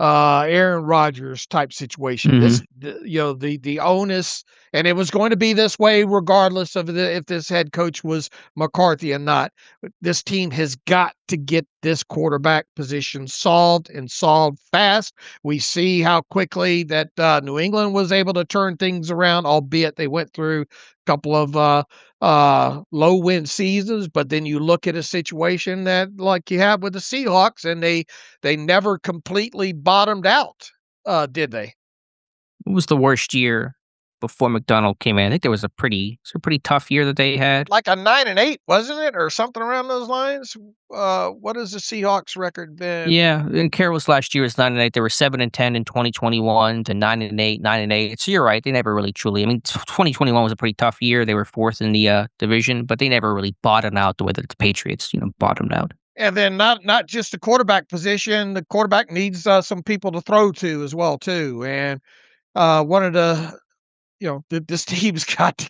Aaron Rodgers type situation. Hmm. The onus, and it was going to be this way regardless of if this head coach was McCarthy or not. This team has got to get this quarterback position solved and solved fast. We see how quickly that New England was able to turn things around, albeit they went through a couple of low win seasons. But then you look at a situation that like you have with the Seahawks, and they never completely bottomed out, did they? What was the worst year before McDonald came in? I think there was a pretty tough year that they had. Like a 9-8, wasn't it, or something around those lines? What has the Seahawks record been? Yeah, and Carroll's last year was 9-8. They were 7-10 in 2021 to 9-8, 9-8. So you're right, they never really truly. I mean, 2021 was a pretty tough year. They were fourth in the division, but they never really bottomed out the way that the Patriots, bottomed out. And then not just the quarterback position. The quarterback needs some people to throw to as well too. And one of the this team's got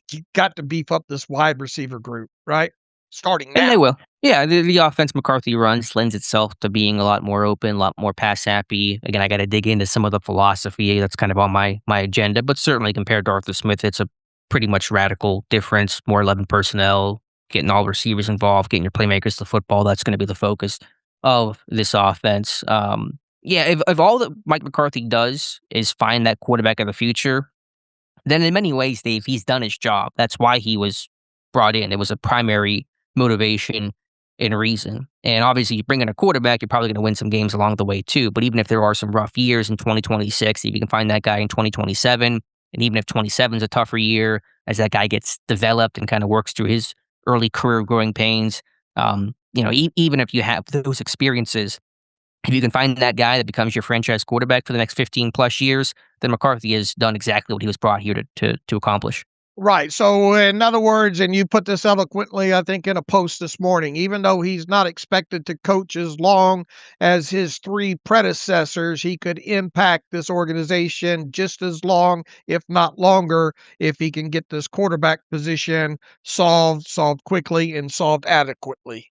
to beef up this wide receiver group, right? Starting And they now. will. Yeah, the offense McCarthy runs lends itself to being a lot more open, a lot more pass happy. Again, I got to dig into some of the philosophy that's kind of on my agenda, but certainly compared to Arthur Smith, it's a pretty much radical difference. More 11 personnel, getting all receivers involved, getting your playmakers to football. That's going to be the focus of this offense. Yeah, if all that Mike McCarthy does is find that quarterback of the future, then in many ways, Dave, he's done his job. That's why he was brought in. It was a primary motivation and reason. And obviously, you bring in a quarterback, you're probably going to win some games along the way too. But even if there are some rough years in 2026, if you can find that guy in 2027, and even if 27 is a tougher year, as that guy gets developed and kind of works through his early career growing pains, even if you have those experiences, if you can find that guy that becomes your franchise quarterback for the next 15 plus years, then McCarthy has done exactly what he was brought here to accomplish. Right. So, in other words, and you put this eloquently, I think, in a post this morning, even though he's not expected to coach as long as his three predecessors, he could impact this organization just as long, if not longer, if he can get this quarterback position solved quickly, and solved adequately.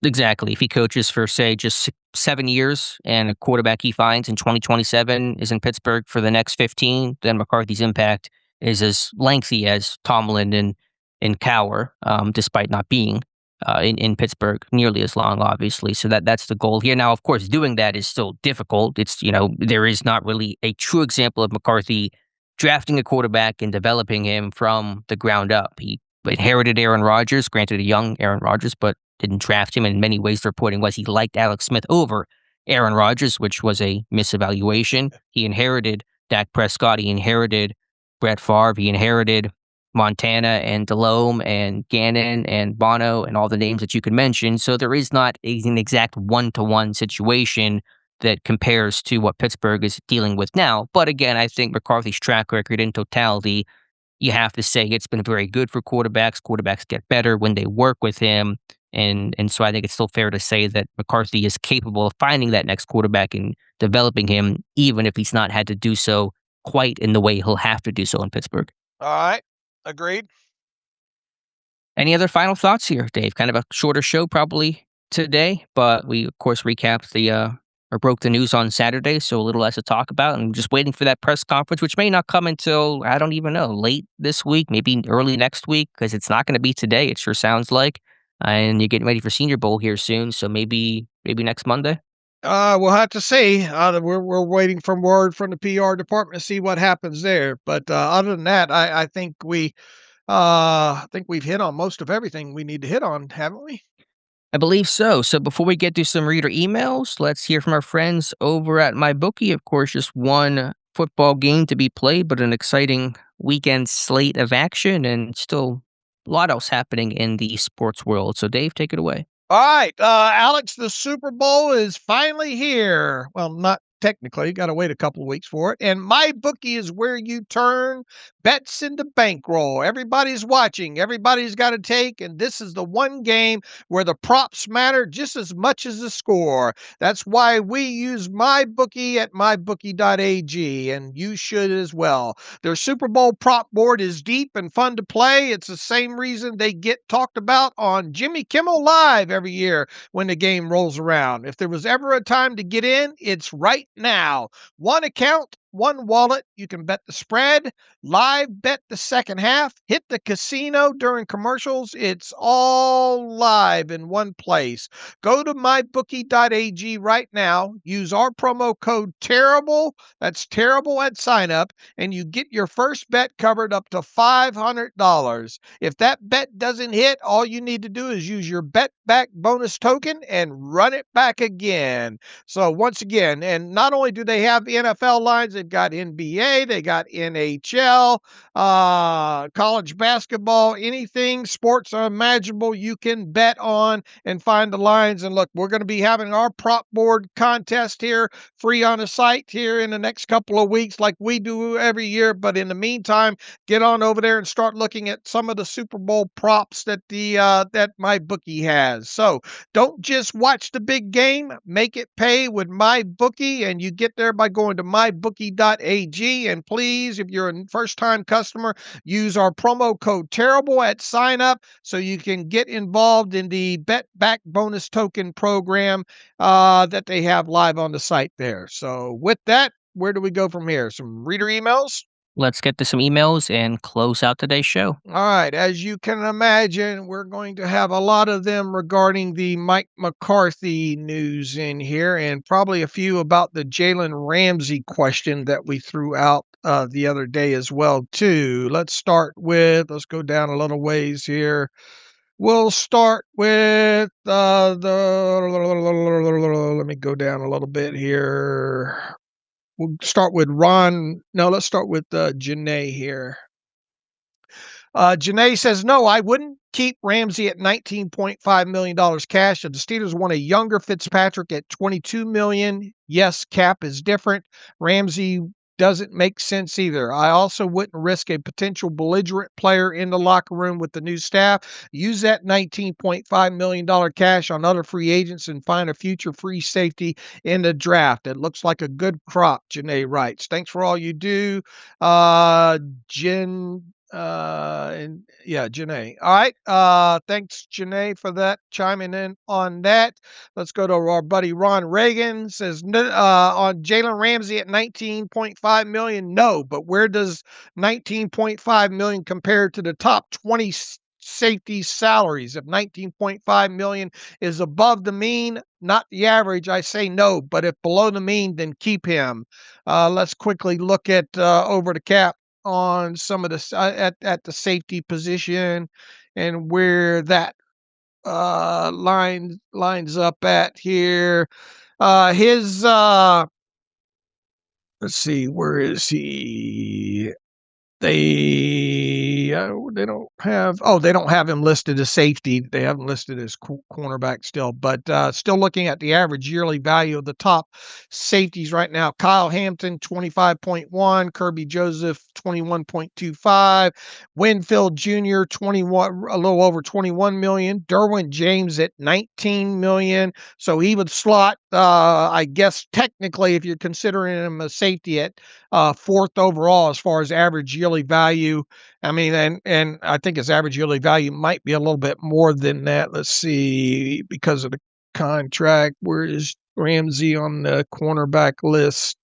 Exactly. If he coaches for, say, just 7 years and a quarterback he finds in 2027 is in Pittsburgh for the next 15, then McCarthy's impact is as lengthy as Tomlin and Cowher, despite not being in Pittsburgh nearly as long, obviously. So that's the goal here. Now, of course, doing that is still difficult. It's, there is not really a true example of McCarthy drafting a quarterback and developing him from the ground up. He inherited Aaron Rodgers, granted a young Aaron Rodgers, but didn't draft him. In many ways, the reporting was he liked Alex Smith over Aaron Rodgers, which was a misevaluation. He inherited Dak Prescott. He inherited Brett Favre. He inherited Montana and Delhomme and Gannon and Bono and all the names that you could mention. So there is not an exact one-to-one situation that compares to what Pittsburgh is dealing with now. But again, I think McCarthy's track record in totality, you have to say it's been very good for quarterbacks. Quarterbacks get better when they work with him. And so I think it's still fair to say that McCarthy is capable of finding that next quarterback and developing him, even if he's not had to do so quite in the way he'll have to do so in Pittsburgh. All right. Agreed. Any other final thoughts here, Dave? Kind of a shorter show probably today, but we, of course, recapped or broke the news on Saturday, so a little less to talk about. And just waiting for that press conference, which may not come until, I don't even know, late this week, maybe early next week, because it's not going to be today, it sure sounds like. And you're getting ready for Senior Bowl here soon, so maybe next Monday. We'll have to see. We're waiting for word from the PR department to see what happens there. But other than that, I think we've hit on most of everything we need to hit on, haven't we? I believe so. So before we get to some reader emails, let's hear from our friends over at MyBookie. Of course, just one football game to be played, but an exciting weekend slate of action and still a lot else happening in the sports world. So Dave, take it away. All right, Alex, the Super Bowl is finally here. Well, not technically. You got to wait a couple of weeks for it. And MyBookie is where you turn bets into bankroll. Everybody's watching. Everybody's got to take. And this is the one game where the props matter just as much as the score. That's why we use MyBookie at mybookie.ag, and you should as well. Their Super Bowl prop board is deep and fun to play. It's the same reason they get talked about on Jimmy Kimmel Live every year when the game rolls around. If there was ever a time to get in, it's right now. One account, one wallet. You can bet the spread, live bet the second half, hit the casino during commercials. It's all live in one place. Go to mybookie.ag right now. Use our promo code TERRIBLE. That's terrible at sign up, and you get your first bet covered up to $500. If that bet doesn't hit, all you need to do is use your bet back bonus token and run it back again. So once again, and not only do they have NFL lines, they've got NBA, they got NHL, college basketball, anything sports imaginable you can bet on and find the lines. And look, we're going to be having our prop board contest here free on the site here in the next couple of weeks like we do every year. But in the meantime, get on over there and start looking at some of the Super Bowl props that that MyBookie has. So don't just watch the big game, make it pay with MyBookie, and you get there by going to mybookie.ag. And please, if you're a first-time customer, use our promo code TERRIBLE at sign up so you can get involved in the bet back bonus token program that they have live on the site there. So with that, where do we go from here? Some reader emails? Let's get to some emails and close out today's show. All right. As you can imagine, we're going to have a lot of them regarding the Mike McCarthy news in here, and probably a few about the Jalen Ramsey question that we threw out the other day as well, too. Let's go down a little ways here. We'll start with let me go down a little bit here. We'll start with let's start with Janae here. Janae says, no, I wouldn't keep Ramsey at $19.5 million cash. If the Steelers want a younger Fitzpatrick at $22 million, yes, cap is different. Ramsey doesn't make sense either. I also wouldn't risk a potential belligerent player in the locker room with the new staff. Use that $19.5 million cash on other free agents and find a future free safety in the draft. It looks like a good crop, Janae writes. Thanks for all you do. Janae. All right. Thanks, Janae, for that, chiming in on that. Let's go to our buddy Ron Reagan. Says on Jalen Ramsey at $19.5 million. No, but where does $19.5 million compare to the top 20 safety salaries? If $19.5 million is above the mean, not the average, I say no. But if below the mean, then keep him. Let's quickly look at over the cap on some of the at the safety position and where that lines up at here. His let's see, where is he? They don't have him listed as safety. They haven't listed as cornerback still, but still looking at the average yearly value of the top safeties right now. Kyle Hampton, 25.1, Kirby Joseph, 21.25, Winfield Jr., 21, a little over 21 million, Derwin James at 19 million. So he would slot, I guess technically, if you're considering him a safety, at fourth overall as far as average yearly value. I mean, and I think his average yearly value might be a little bit more than that. Let's see, because of the contract. Where is Ramsey on the cornerback list?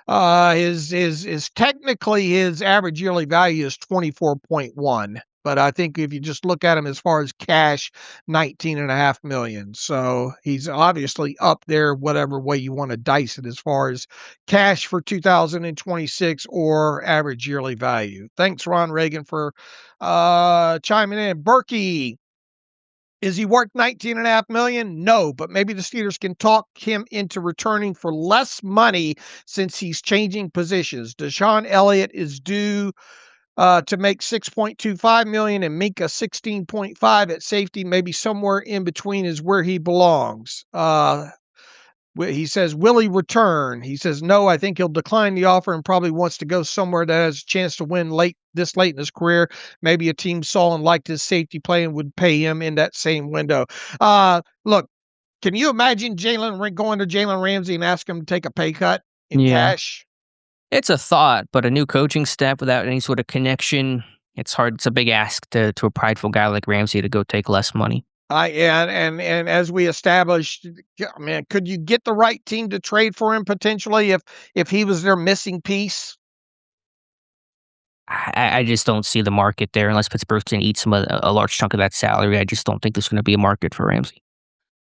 His technically his average yearly value is 24.1. But I think if you just look at him as far as cash, $19.5 million. So he's obviously up there, whatever way you want to dice it, as far as cash for 2026 or average yearly value. Thanks, Ron Reagan, for chiming in. Berkey, is he worth $19.5 million? No, but maybe the Steelers can talk him into returning for less money since he's changing positions. Deshaun Elliott is due to make $6.25 million and Minka $16.5 at safety. Maybe somewhere in between is where he belongs. He says, will he return? He says, no, I think he'll decline the offer and probably wants to go somewhere that has a chance to win this late in his career. Maybe a team saw and liked his safety play and would pay him in that same window. Look, can you imagine going to Jalen Ramsey and ask him to take a pay cut in cash? It's a thought, but a new coaching staff without any sort of connection, it's hard. It's a big ask to a prideful guy like Ramsey to go take less money. And as we established, man, could you get the right team to trade for him potentially if he was their missing piece? I just don't see the market there unless Pittsburgh's going to eat a large chunk of that salary. I just don't think there's going to be a market for Ramsey.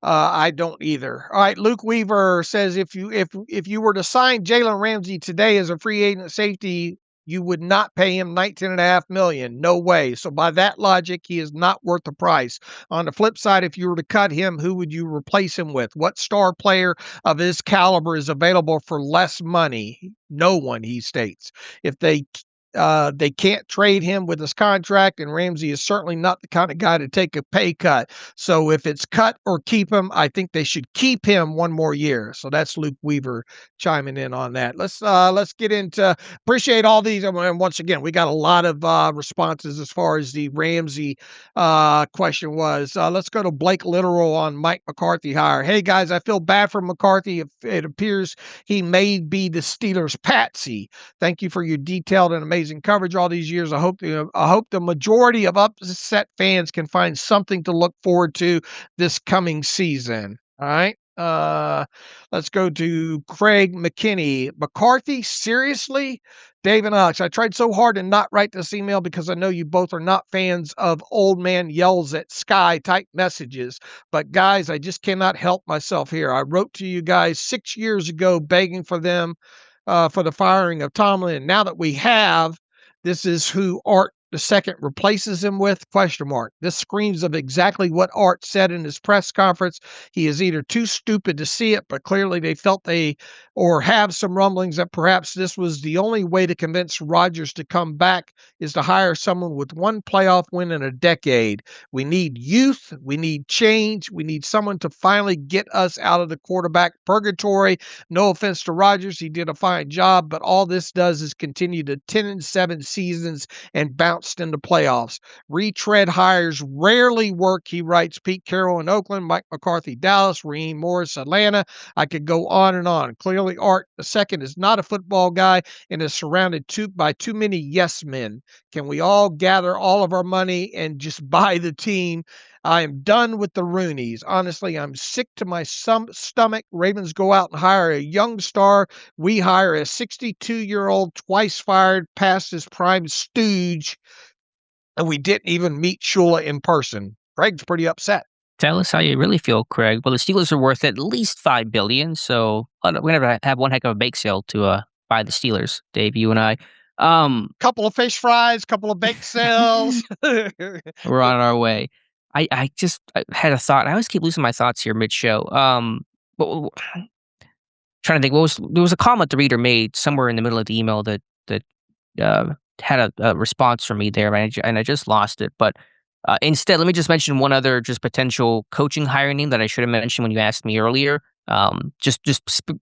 I don't either. All right, Luke Weaver says if you were to sign Jalen Ramsey today as a free agent safety, you would not pay him $19.5 million. No way. So by that logic, he is not worth the price. On the flip side, if you were to cut him, who would you replace him with? What star player of his caliber is available for less money? No one, he states. If they can't trade him with his contract, and Ramsey is certainly not the kind of guy to take a pay cut. So if it's cut or keep him, I think they should keep him one more year. So that's Luke Weaver chiming in on that. Let's get into, appreciate all these. And once again, we got a lot of responses as far as the Ramsey question was. Let's go to Blake Literal on Mike McCarthy hire. Hey guys, I feel bad for McCarthy. It appears he may be the Steelers' patsy. Thank you for your detailed and amazing coverage all these years. I hope the majority of upset fans can find something to look forward to this coming season. All right. Let's go to Craig McKinney. McCarthy, seriously? Dave and Alex, I tried so hard to not write this email because I know you both are not fans of old man yells at sky type messages. But guys, I just cannot help myself here. I wrote to you guys 6 years ago begging for them for the firing of Tomlin. And now that we have, this is who Art II replaces him with? ? This screams of exactly what Art said in his press conference. He is either too stupid to see it, but clearly they felt or have some rumblings that perhaps this was the only way to convince Rodgers to come back is to hire someone with one playoff win in a decade. We need youth. We need change. We need someone to finally get us out of the quarterback purgatory. No offense to Rodgers. He did a fine job, but all this does is continue to 10-7 seasons and bounce in the playoffs. Retread hires rarely work, he writes. Pete Carroll in Oakland, Mike McCarthy, Dallas, Raheem Morris, Atlanta. I could go on and on. Clearly, Art II is not a football guy and is surrounded by too many yes men. Can we all gather all of our money and just buy the team? I am done with the Rooneys. Honestly, I'm sick to my stomach. Ravens go out and hire a young star. We hire a 62-year-old, twice fired, past his prime stooge, and we didn't even meet Shula in person. Craig's pretty upset. Tell us how you really feel, Craig. Well, the Steelers are worth at least $5 billion, so we're gonna have one heck of a bake sale to buy the Steelers, Dave, you and I. Couple of fish fries, couple of bake sales. We're on our way. I had a thought. I always keep losing my thoughts here mid-show. But trying to think, there was a comment the reader made somewhere in the middle of the email that had a response from me there, and I just lost it. But instead, let me just mention one other just potential coaching hire name that I should have mentioned when you asked me earlier. Just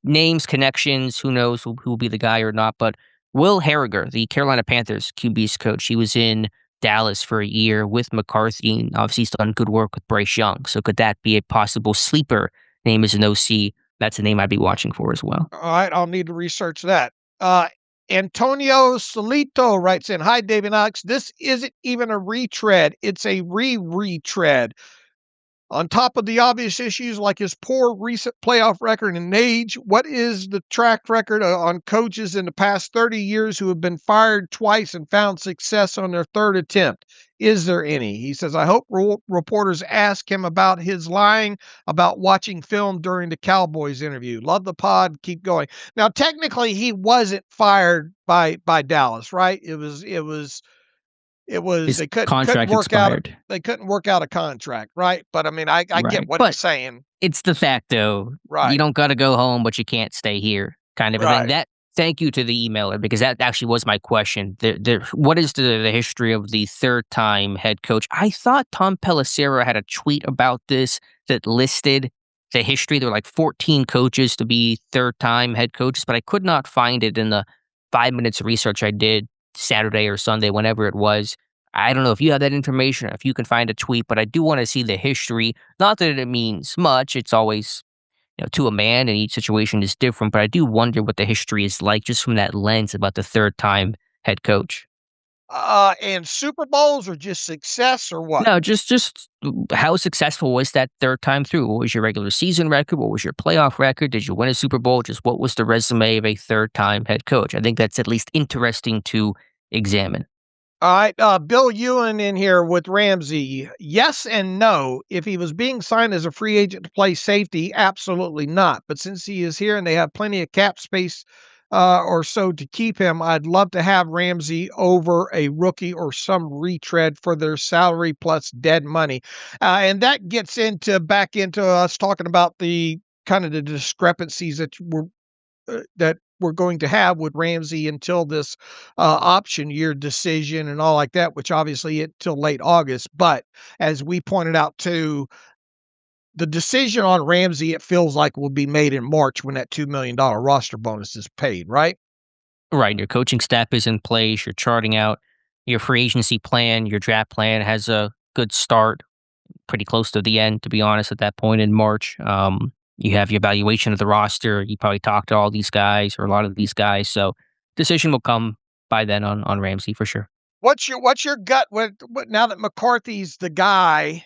names, connections. Who knows who will be the guy or not? But Will Harriger, the Carolina Panthers QB's coach, he was in Dallas for a year with McCarthy, and obviously he's done good work with Bryce Young. So could that be a possible sleeper name as an OC? That's a name I'd be watching for as well. All right, I'll need to research that. Antonio Solito writes in, hi, Dave and Alex. This isn't even a retread. It's a retread. On top of the obvious issues like his poor recent playoff record and age, what is the track record on coaches in the past 30 years who have been fired twice and found success on their third attempt? Is there any? He says, I hope reporters ask him about his lying about watching film during the Cowboys interview. Love the pod. Keep going. Now, technically, he wasn't fired by Dallas, right? It was His they couldn't work expired. they couldn't work out a contract, right? But I mean, I get what he's saying. It's de facto. Right. You don't got to go home, but you can't stay here, kind of a thing. Thank you to the emailer, because that actually was my question. What is the history of the third-time head coach? I thought Tom Pelissero had a tweet about this that listed the history. There were like 14 coaches to be third-time head coaches, but I could not find it in the 5 minutes of research I did Saturday or Sunday, whenever it was. I don't know if you have that information or if you can find a tweet, but I do want to see the history. Not that it means much. It's always, to a man, and each situation is different, but I do wonder what the history is like just from that lens about the third-time head coach. And Super Bowls or just success or what? No, just how successful was that third time through? What was your regular season record? What was your playoff record? Did you win a Super Bowl? Just what was the resume of a third-time head coach? I think that's at least interesting to examine. All right, Bill Ewan in here with Ramsey. Yes and no. If he was being signed as a free agent to play safety, absolutely not. But since he is here and they have plenty of cap space or so to keep him, I'd love to have Ramsey over a rookie or some retread for their salary plus dead money. And that gets back into us talking about the kind of the discrepancies that we're going to have with Ramsey until this option year decision and all like that, which obviously till late August. But as we pointed out too, the decision on Ramsey, it feels like will be made in March when that $2 million roster bonus is paid, right? Right, your coaching staff is in place. You're charting out your free agency plan. Your draft plan has a good start, pretty close to the end, to be honest, at that point in March. You have your evaluation of the roster. You probably talked to all these guys or a lot of these guys. So decision will come by then on Ramsey for sure. What's your gut with now that McCarthy's the guy?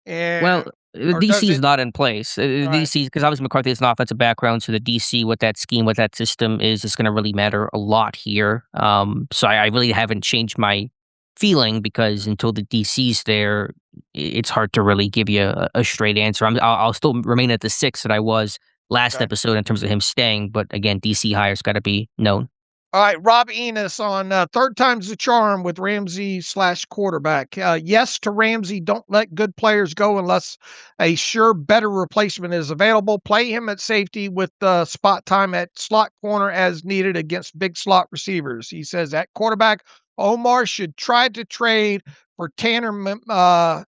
Well, And or does DC is it not in place. right? DC, because obviously McCarthy has an offensive background, so the DC, what that scheme, what that system is going to really matter a lot here. So I really haven't changed my feeling because until the DC's there, it's hard to really give you a straight answer. I'll still remain at the 6 that I was last Okay. episode in terms of him staying, but again, DC hire's got to be known. All right, Rob Enos on third time's the charm with Ramsey/quarterback. Yes to Ramsey. Don't let good players go unless a sure better replacement is available. Play him at safety with spot time at slot corner as needed against big slot receivers. He says at quarterback, Omar should try to trade for Tanner McKee.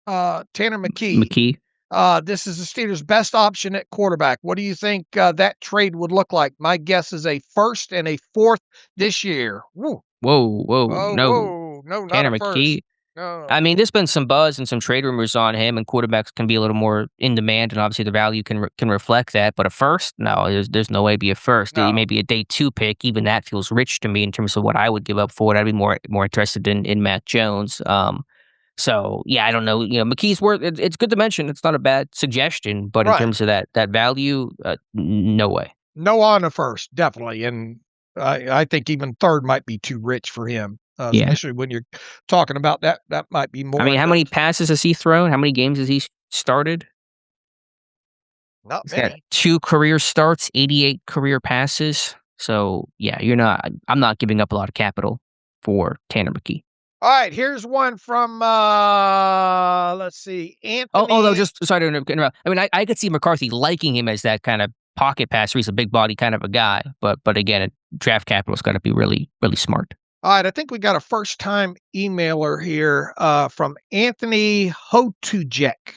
McKee. This is the Steelers' best option at quarterback. What do you think that trade would look like? My guess is a first and a fourth this year. Woo. Whoa, Oh, no. whoa. No, not Tanner a first. McKee. No. I mean, there's been some buzz and some trade rumors on him, and quarterbacks can be a little more in demand, and obviously the value can reflect that. But a first, no, there's no way to be a first. No. Maybe a day 2 pick, even that feels rich to me in terms of what I would give up for it. I'd be more interested in Matt Jones. So yeah, I don't know. McKee's worth. It's good to mention. It's not a bad suggestion, but in Right. terms of that value, no way. No on a first, definitely. And I think even third might be too rich for him, Yeah. especially when you're talking about that. That might be more. I mean, how many passes has he thrown? How many games has he started? Not He's got many. 2 career starts, 88 career passes. So, yeah, I'm not giving up a lot of capital for Tanner McKee. All right, here's one from let's see, Anthony. Although, just sorry to interrupt. I mean, I could see McCarthy liking him as that kind of pocket passer. He's a big body kind of a guy. But again, draft capital's got to be really, really smart. All right, I think we got a first-time emailer here from Anthony Hotujek.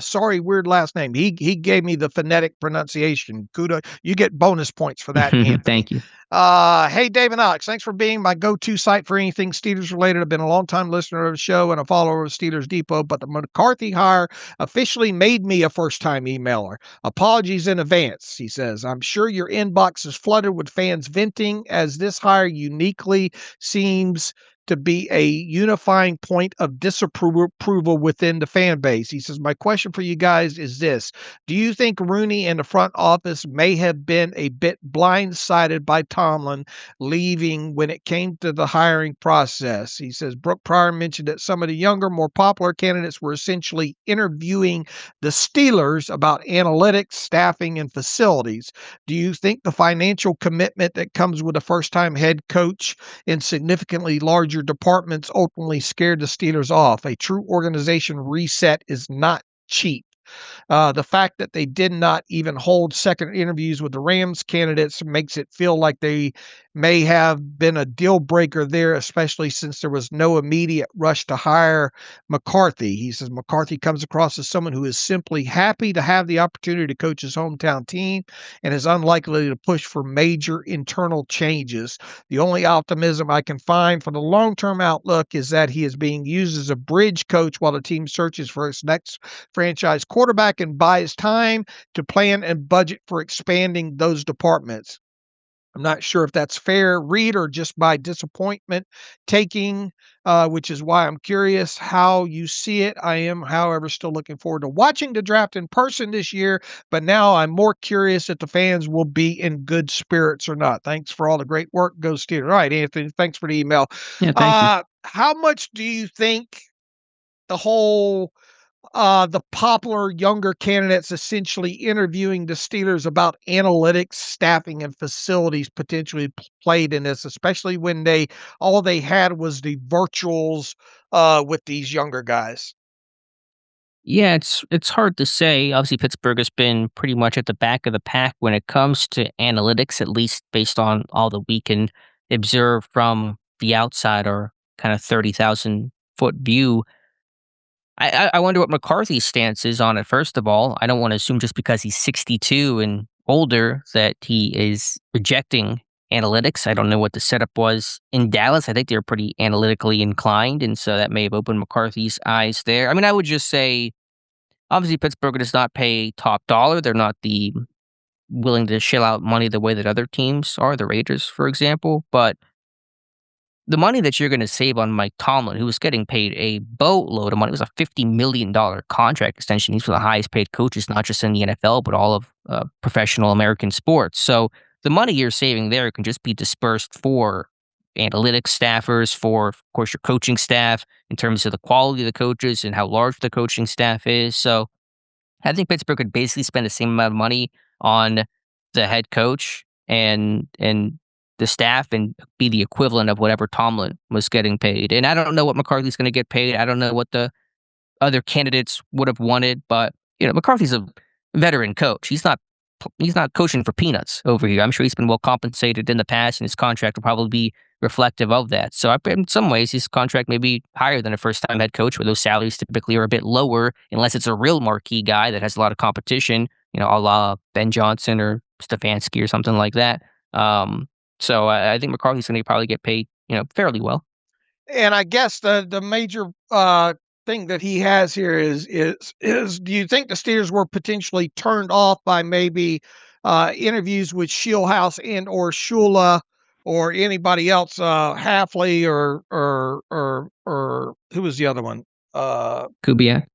Sorry, weird last name. He gave me the phonetic pronunciation. Kudos. You get bonus points for that, Anthony. Thank you. Hey, Dave and Alex, thanks for being my go-to site for anything Steelers related. I've been a long-time listener of the show and a follower of Steelers Depot, but the McCarthy hire officially made me a first-time emailer. Apologies in advance, he says. I'm sure your inbox is flooded with fans venting as this hire uniquely seems to be a unifying point of disapproval within the fan base. He says, my question for you guys is this. Do you think Rooney and the front office may have been a bit blindsided by Tomlin leaving when it came to the hiring process? He says, Brooke Pryor mentioned that some of the younger, more popular candidates were essentially interviewing the Steelers about analytics, staffing, and facilities. Do you think the financial commitment that comes with a first-time head coach in significantly larger departments ultimately scared the Steelers off? A true organization reset is not cheap. The fact that they did not even hold second interviews with the Rams candidates makes it feel like they may have been a deal breaker there, especially since there was no immediate rush to hire McCarthy. He says McCarthy comes across as someone who is simply happy to have the opportunity to coach his hometown team and is unlikely to push for major internal changes. The only optimism I can find for the long-term outlook is that he is being used as a bridge coach while the team searches for its next franchise quarterback and buys time to plan and budget for expanding those departments. I'm not sure if that's fair read or just by disappointment taking, which is why I'm curious how you see it. I am, however, still looking forward to watching the draft in person this year, but now I'm more curious if the fans will be in good spirits or not. Thanks for all the great work. Go Steelers. All right, Anthony, thanks for the email. Yeah, thank you. How much do you think the whole the popular younger candidates essentially interviewing the Steelers about analytics, staffing, and facilities potentially played in this, especially when all they had was the virtuals with these younger guys. Yeah, it's hard to say. Obviously, Pittsburgh has been pretty much at the back of the pack when it comes to analytics, at least based on all that we can observe from the outside or kind of 30,000-foot view. I wonder what McCarthy's stance is on it, first of all. I don't want to assume just because he's 62 and older that he is rejecting analytics. I don't know what the setup was in Dallas. I think they were pretty analytically inclined, and so that may have opened McCarthy's eyes there. I mean, I would just say, obviously, Pittsburgh does not pay top dollar. They're not the willing to shell out money the way that other teams are, the Raiders, for example, but the money that you're gonna save on Mike Tomlin, who was getting paid a boatload of money, it was a $50 million contract extension. He's one of the highest paid coaches, not just in the NFL, but all of professional American sports. So the money you're saving there can just be dispersed for analytics staffers, for, of course, your coaching staff in terms of the quality of the coaches and how large the coaching staff is. So I think Pittsburgh could basically spend the same amount of money on the head coach and the staff and be the equivalent of whatever Tomlin was getting paid. And I don't know what McCarthy's going to get paid. I don't know what the other candidates would have wanted, but McCarthy's a veteran coach. He's not coaching for peanuts over here. I'm sure he's been well compensated in the past, and his contract will probably be reflective of that. So in some ways, his contract may be higher than a first-time head coach, where those salaries typically are a bit lower, unless it's a real marquee guy that has a lot of competition, a la Ben Johnson or Stefanski or something like that. So I think McCarthy's going to probably get paid, fairly well. And I guess the major thing that he has here is do you think the Steelers were potentially turned off by maybe interviews with Shieldhouse and or Shula or anybody else, Halfley or who was the other one? Kubiak.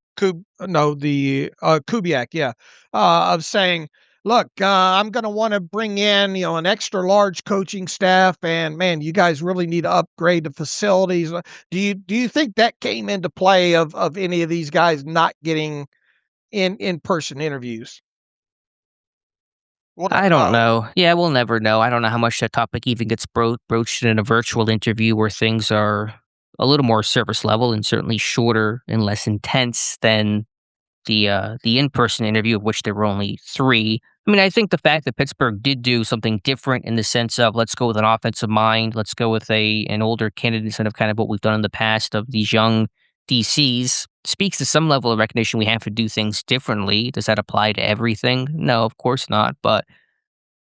No, the Kubiak, yeah, of saying, "Look, I'm going to want to bring in, an extra large coaching staff, and man, you guys really need to upgrade the facilities." Do you think that came into play of any of these guys not getting in person interviews? We'll I never don't know. know. Yeah, we'll never know. I don't know how much that topic even gets broached in a virtual interview where things are a little more surface level and certainly shorter and less intense than the in-person interview, of which there were only 3. I mean, I think the fact that Pittsburgh did do something different in the sense of let's go with an offensive mind, let's go with an older candidate instead of kind of what we've done in the past of these young DCs speaks to some level of recognition we have to do things differently. Does that apply to everything? No, of course not. But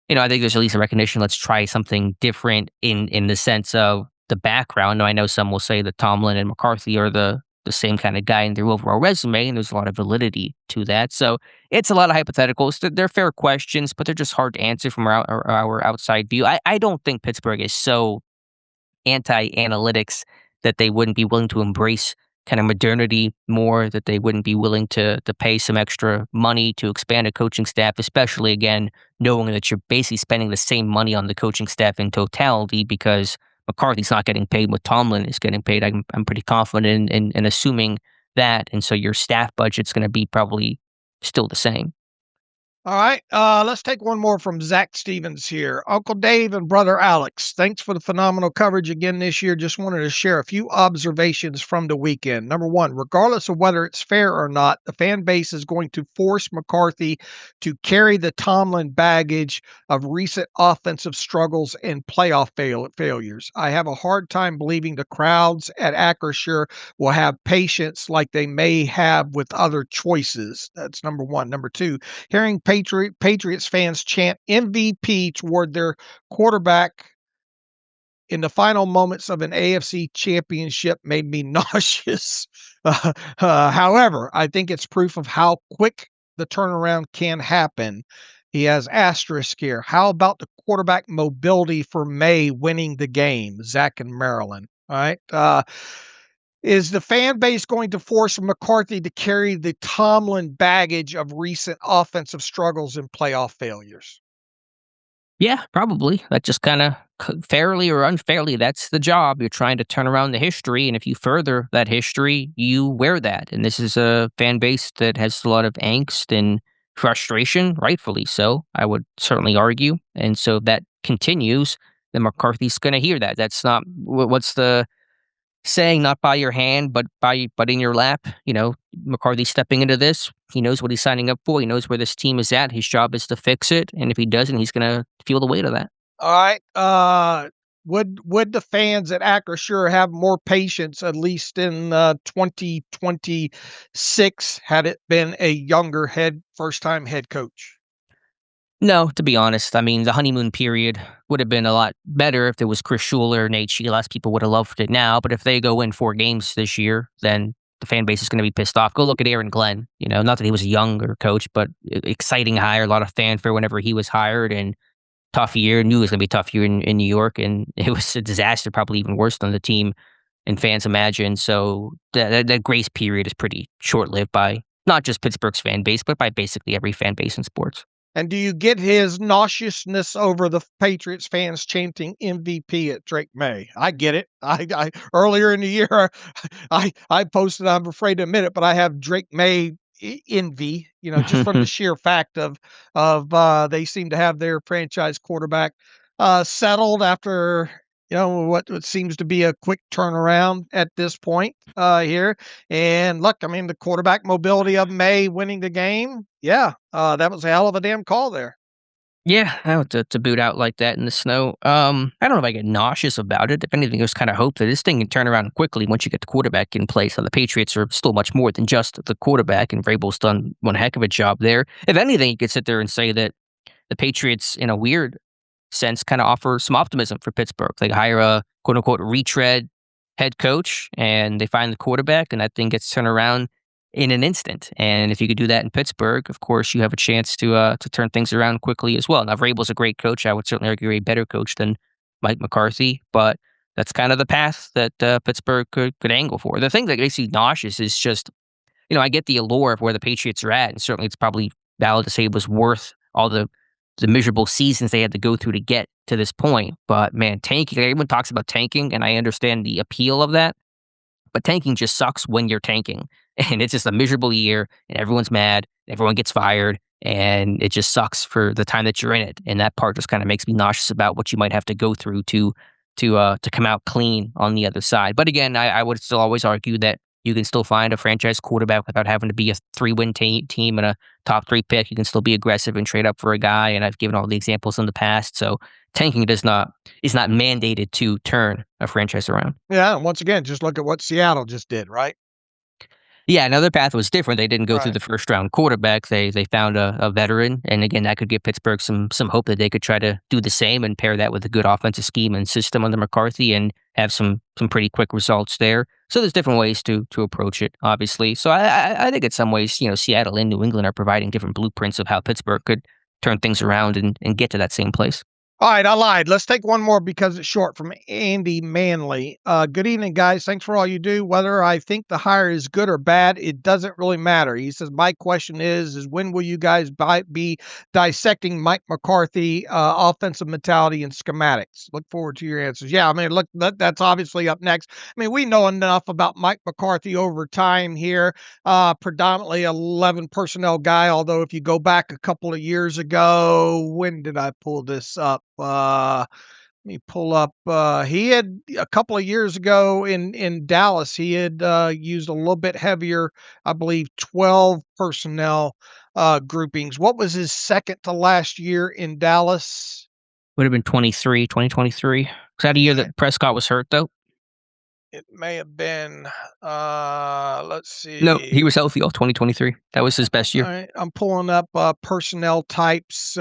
I think there's at least a recognition. Let's try something different in the sense of the background. Now, I know some will say that Tomlin and McCarthy are the same kind of guy in their overall resume, and there's a lot of validity to that. So it's a lot of hypotheticals. They're fair questions, but they're just hard to answer from our outside view. I don't think Pittsburgh is so anti-analytics that they wouldn't be willing to embrace kind of modernity more, that they wouldn't be willing to pay some extra money to expand a coaching staff, especially, again, knowing that you're basically spending the same money on the coaching staff in totality because McCarthy's not getting paid what Tomlin is getting paid. I'm pretty confident in assuming that, and so your staff budget's going to be probably still the same. All right, let's take one more from Zach Stevens here. Uncle Dave and brother Alex, thanks for the phenomenal coverage again this year. Just wanted to share a few observations from the weekend. Number one, regardless of whether it's fair or not, the fan base is going to force McCarthy to carry the Tomlin baggage of recent offensive struggles and playoff failures. I have a hard time believing the crowds at Acrisure will have patience like they may have with other choices. That's number one. Number two, hearing Patriots fans chant MVP toward their quarterback in the final moments of an AFC championship made me nauseous. However, I think it's proof of how quick the turnaround can happen. He has asterisk here. How about the quarterback mobility for May winning the game? Zach in Maryland. All right. Is the fan base going to force McCarthy to carry the Tomlin baggage of recent offensive struggles and playoff failures? Yeah, probably. That just kind of fairly or unfairly, that's the job. You're trying to turn around the history, and if you further that history, you wear that. And this is a fan base that has a lot of angst and frustration, rightfully so, I would certainly argue. And so if that continues, then McCarthy's going to hear that. That's not what's the saying, not by your hand, but in your lap. McCarthy stepping into this. He knows what he's signing up for. He knows where this team is at. His job is to fix it, and if he doesn't, he's going to feel the weight of that. All right. Would the fans at Acrisure have more patience, at least in 2026, had it been a younger first time head coach? No, to be honest. I mean, the honeymoon period would have been a lot better if there was Chris Schuler, Nate Sheelas. People would have loved it now. But if they go win 4 games this year, then the fan base is going to be pissed off. Go look at Aaron Glenn. Not that he was a younger coach, but exciting hire, a lot of fanfare whenever he was hired, and tough year. Knew it was going to be a tough year in New York, and it was a disaster, probably even worse than the team and fans imagined. So that grace period is pretty short-lived by not just Pittsburgh's fan base, but by basically every fan base in sports. And do you get his nauseousness over the Patriots fans chanting MVP at Drake May? I get it. I earlier in the year, I posted. I'm afraid to admit it, but I have Drake May envy. Just from the sheer fact of they seem to have their franchise quarterback settled after what seems to be a quick turnaround at this point here. And look, I mean, the quarterback mobility of May winning the game. Yeah, that was a hell of a damn call there. Yeah, to boot out like that in the snow. I don't know if I get nauseous about it. If anything, I just kind of hope that this thing can turn around quickly once you get the quarterback in place. So the Patriots are still much more than just the quarterback, and Vrabel's done one heck of a job there. If anything, you could sit there and say that the Patriots, in a weird sense, kind of offer some optimism for Pittsburgh. They hire a quote-unquote retread head coach, and they find the quarterback, and that thing gets turned around in an instant. And if you could do that in Pittsburgh, of course, you have a chance to turn things around quickly as well. Now, Vrabel's a great coach. I would certainly argue a better coach than Mike McCarthy, but that's kind of the path that Pittsburgh could angle for. The thing that makes me nauseous is just, I get the allure of where the Patriots are at, and certainly it's probably valid to say it was worth all the miserable seasons they had to go through to get to this point. But man, tanking, everyone talks about tanking, and I understand the appeal of that, but tanking just sucks when you're tanking. And it's just a miserable year, and everyone's mad, everyone gets fired, and it just sucks for the time that you're in it. And that part just kind of makes me nauseous about what you might have to go through to come out clean on the other side. But again, I would still always argue that you can still find a franchise quarterback without having to be a 3-win team and a top 3 pick. You can still be aggressive and trade up for a guy, and I've given all the examples in the past. So tanking is not mandated to turn a franchise around. Yeah, and once again, just look at what Seattle just did, right? Yeah, now their path was different. They didn't go through Right. the first round quarterback. They found a veteran, and again, that could give Pittsburgh some hope that they could try to do the same and pair that with a good offensive scheme and system under McCarthy and have some pretty quick results there. So there's different ways to approach it, obviously. So I think in some ways, Seattle and New England are providing different blueprints of how Pittsburgh could turn things around and get to that same place. All right, I lied. Let's take one more because it's short from Andy Manley. Good evening, guys. Thanks for all you do. Whether I think the hire is good or bad, it doesn't really matter. He says, my question is when will you guys be dissecting Mike McCarthy, offensive mentality and schematics? Look forward to your answers. Yeah, I mean, look, that's obviously up next. I mean, we know enough about Mike McCarthy over time here. Predominantly 11 personnel guy, although if you go back a couple of years ago, when did I pull this up? Let me pull up. He had a couple of years ago in Dallas. He had used a little bit heavier, I believe, 12 personnel groupings. What was his second to last year in Dallas? Would have been 2023. Was that a year that Prescott was hurt, though? It may have been. Let's see. No, he was healthy all 2023. That was his best year. All right, I'm pulling up personnel types.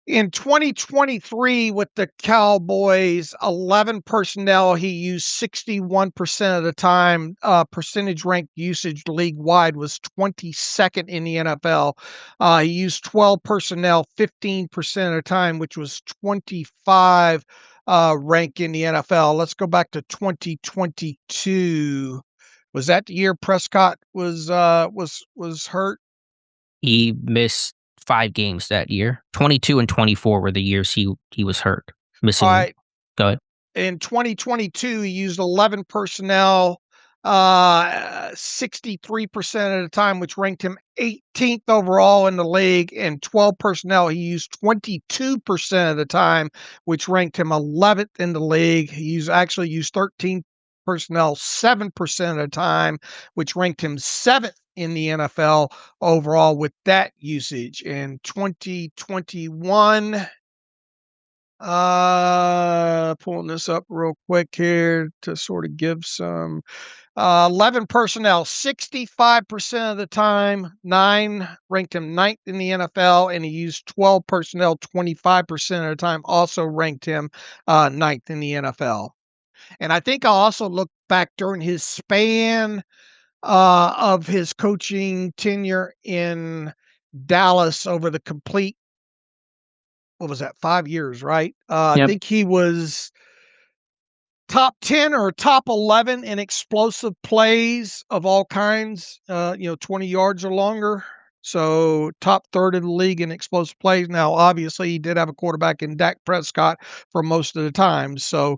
In 2023 with the Cowboys, 11 personnel, he used 61% of the time. Percentage ranked usage league wide was 22nd in the NFL. He used 12 personnel 15% of the time, which was 25 rank in the NFL. Let's go back to 2022. Was that the year Prescott was hurt? He missed 5 games that year. 22 and 24 were the years he was hurt. Missing. All right. Go ahead. In 2022, he used 11 personnel, 63% of the time, which ranked him 18th overall in the league. And 12 personnel, he used 22% of the time, which ranked him 11th in the league. He actually used 13 personnel 7% of the time, which ranked him 7th in the NFL overall with that usage. In 2021, pulling this up real quick here to sort of give some 11 personnel 65% of the time, 9 ranked him 9th in the NFL, and he used 12 personnel 25% of the time, also ranked him 9th in the NFL. And I think I'll also look back during his span of his coaching tenure in Dallas over the complete, what was that, 5 years, right? Yep. I think he was top 10 or top 11 in explosive plays of all kinds, 20 yards or longer. So top third in the league in explosive plays. Now, obviously, he did have a quarterback in Dak Prescott for most of the time. So,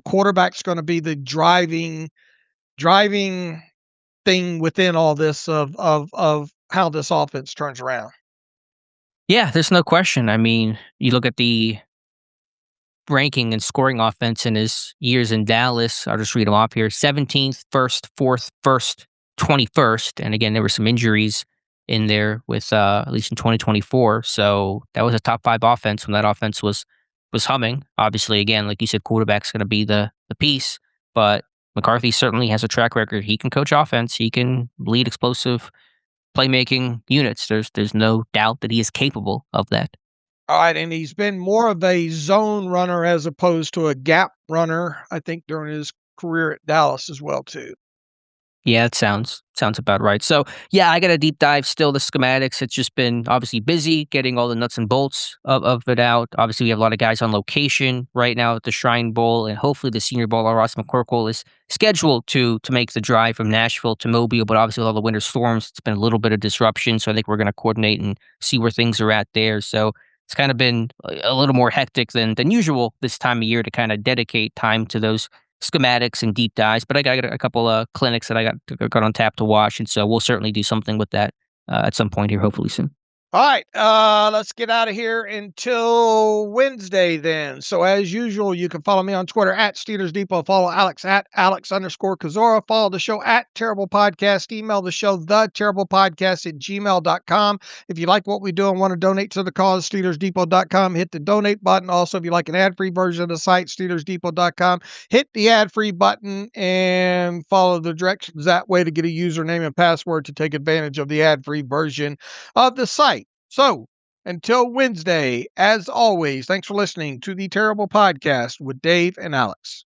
quarterback's going to be the driving thing within all this of how this offense turns around. Yeah, there's no question. I mean, you look at the ranking and scoring offense in his years in Dallas. I'll just read them off here. 17th, 1st, 4th, 1st, 21st. And again, there were some injuries in there with at least in 2024. So that was a top 5 offense when that offense was humming. Obviously, again, like you said, quarterback's going to be the piece. But McCarthy certainly has a track record. He can coach offense. He can lead explosive playmaking units. There's no doubt that he is capable of that. All right, and he's been more of a zone runner as opposed to a gap runner, I think, during his career at Dallas as well, too. Yeah, it sounds about right. So, yeah, I got a deep dive still the schematics. It's just been obviously busy getting all the nuts and bolts of it out. Obviously, we have a lot of guys on location right now at the Shrine Bowl, and hopefully the Senior Bowl. Ross McCorkle is scheduled to make the drive from Nashville to Mobile, but obviously with all the winter storms, it's been a little bit of disruption. So I think we're going to coordinate and see where things are at there. So it's kind of been a little more hectic than usual this time of year to kind of dedicate time to those schematics and deep dives, but I got a couple of clinics that I got on tap to watch, and so we'll certainly do something with that at some point here, hopefully soon. All right, let's get out of here until Wednesday then. So as usual, you can follow me on Twitter at Steelers Depot. Follow Alex at Alex_Kozora. Follow the show at Terrible Podcast. Email the show, theterriblepodcast@gmail.com. If you like what we do and want to donate to the cause, SteelersDepot.com. Hit the donate button. Also, if you like an ad-free version of the site, SteelersDepot.com. Hit the ad-free button and follow the directions that way to get a username and password to take advantage of the ad-free version of the site. So, until Wednesday, as always, thanks for listening to the Terrible Podcast with Dave and Alex.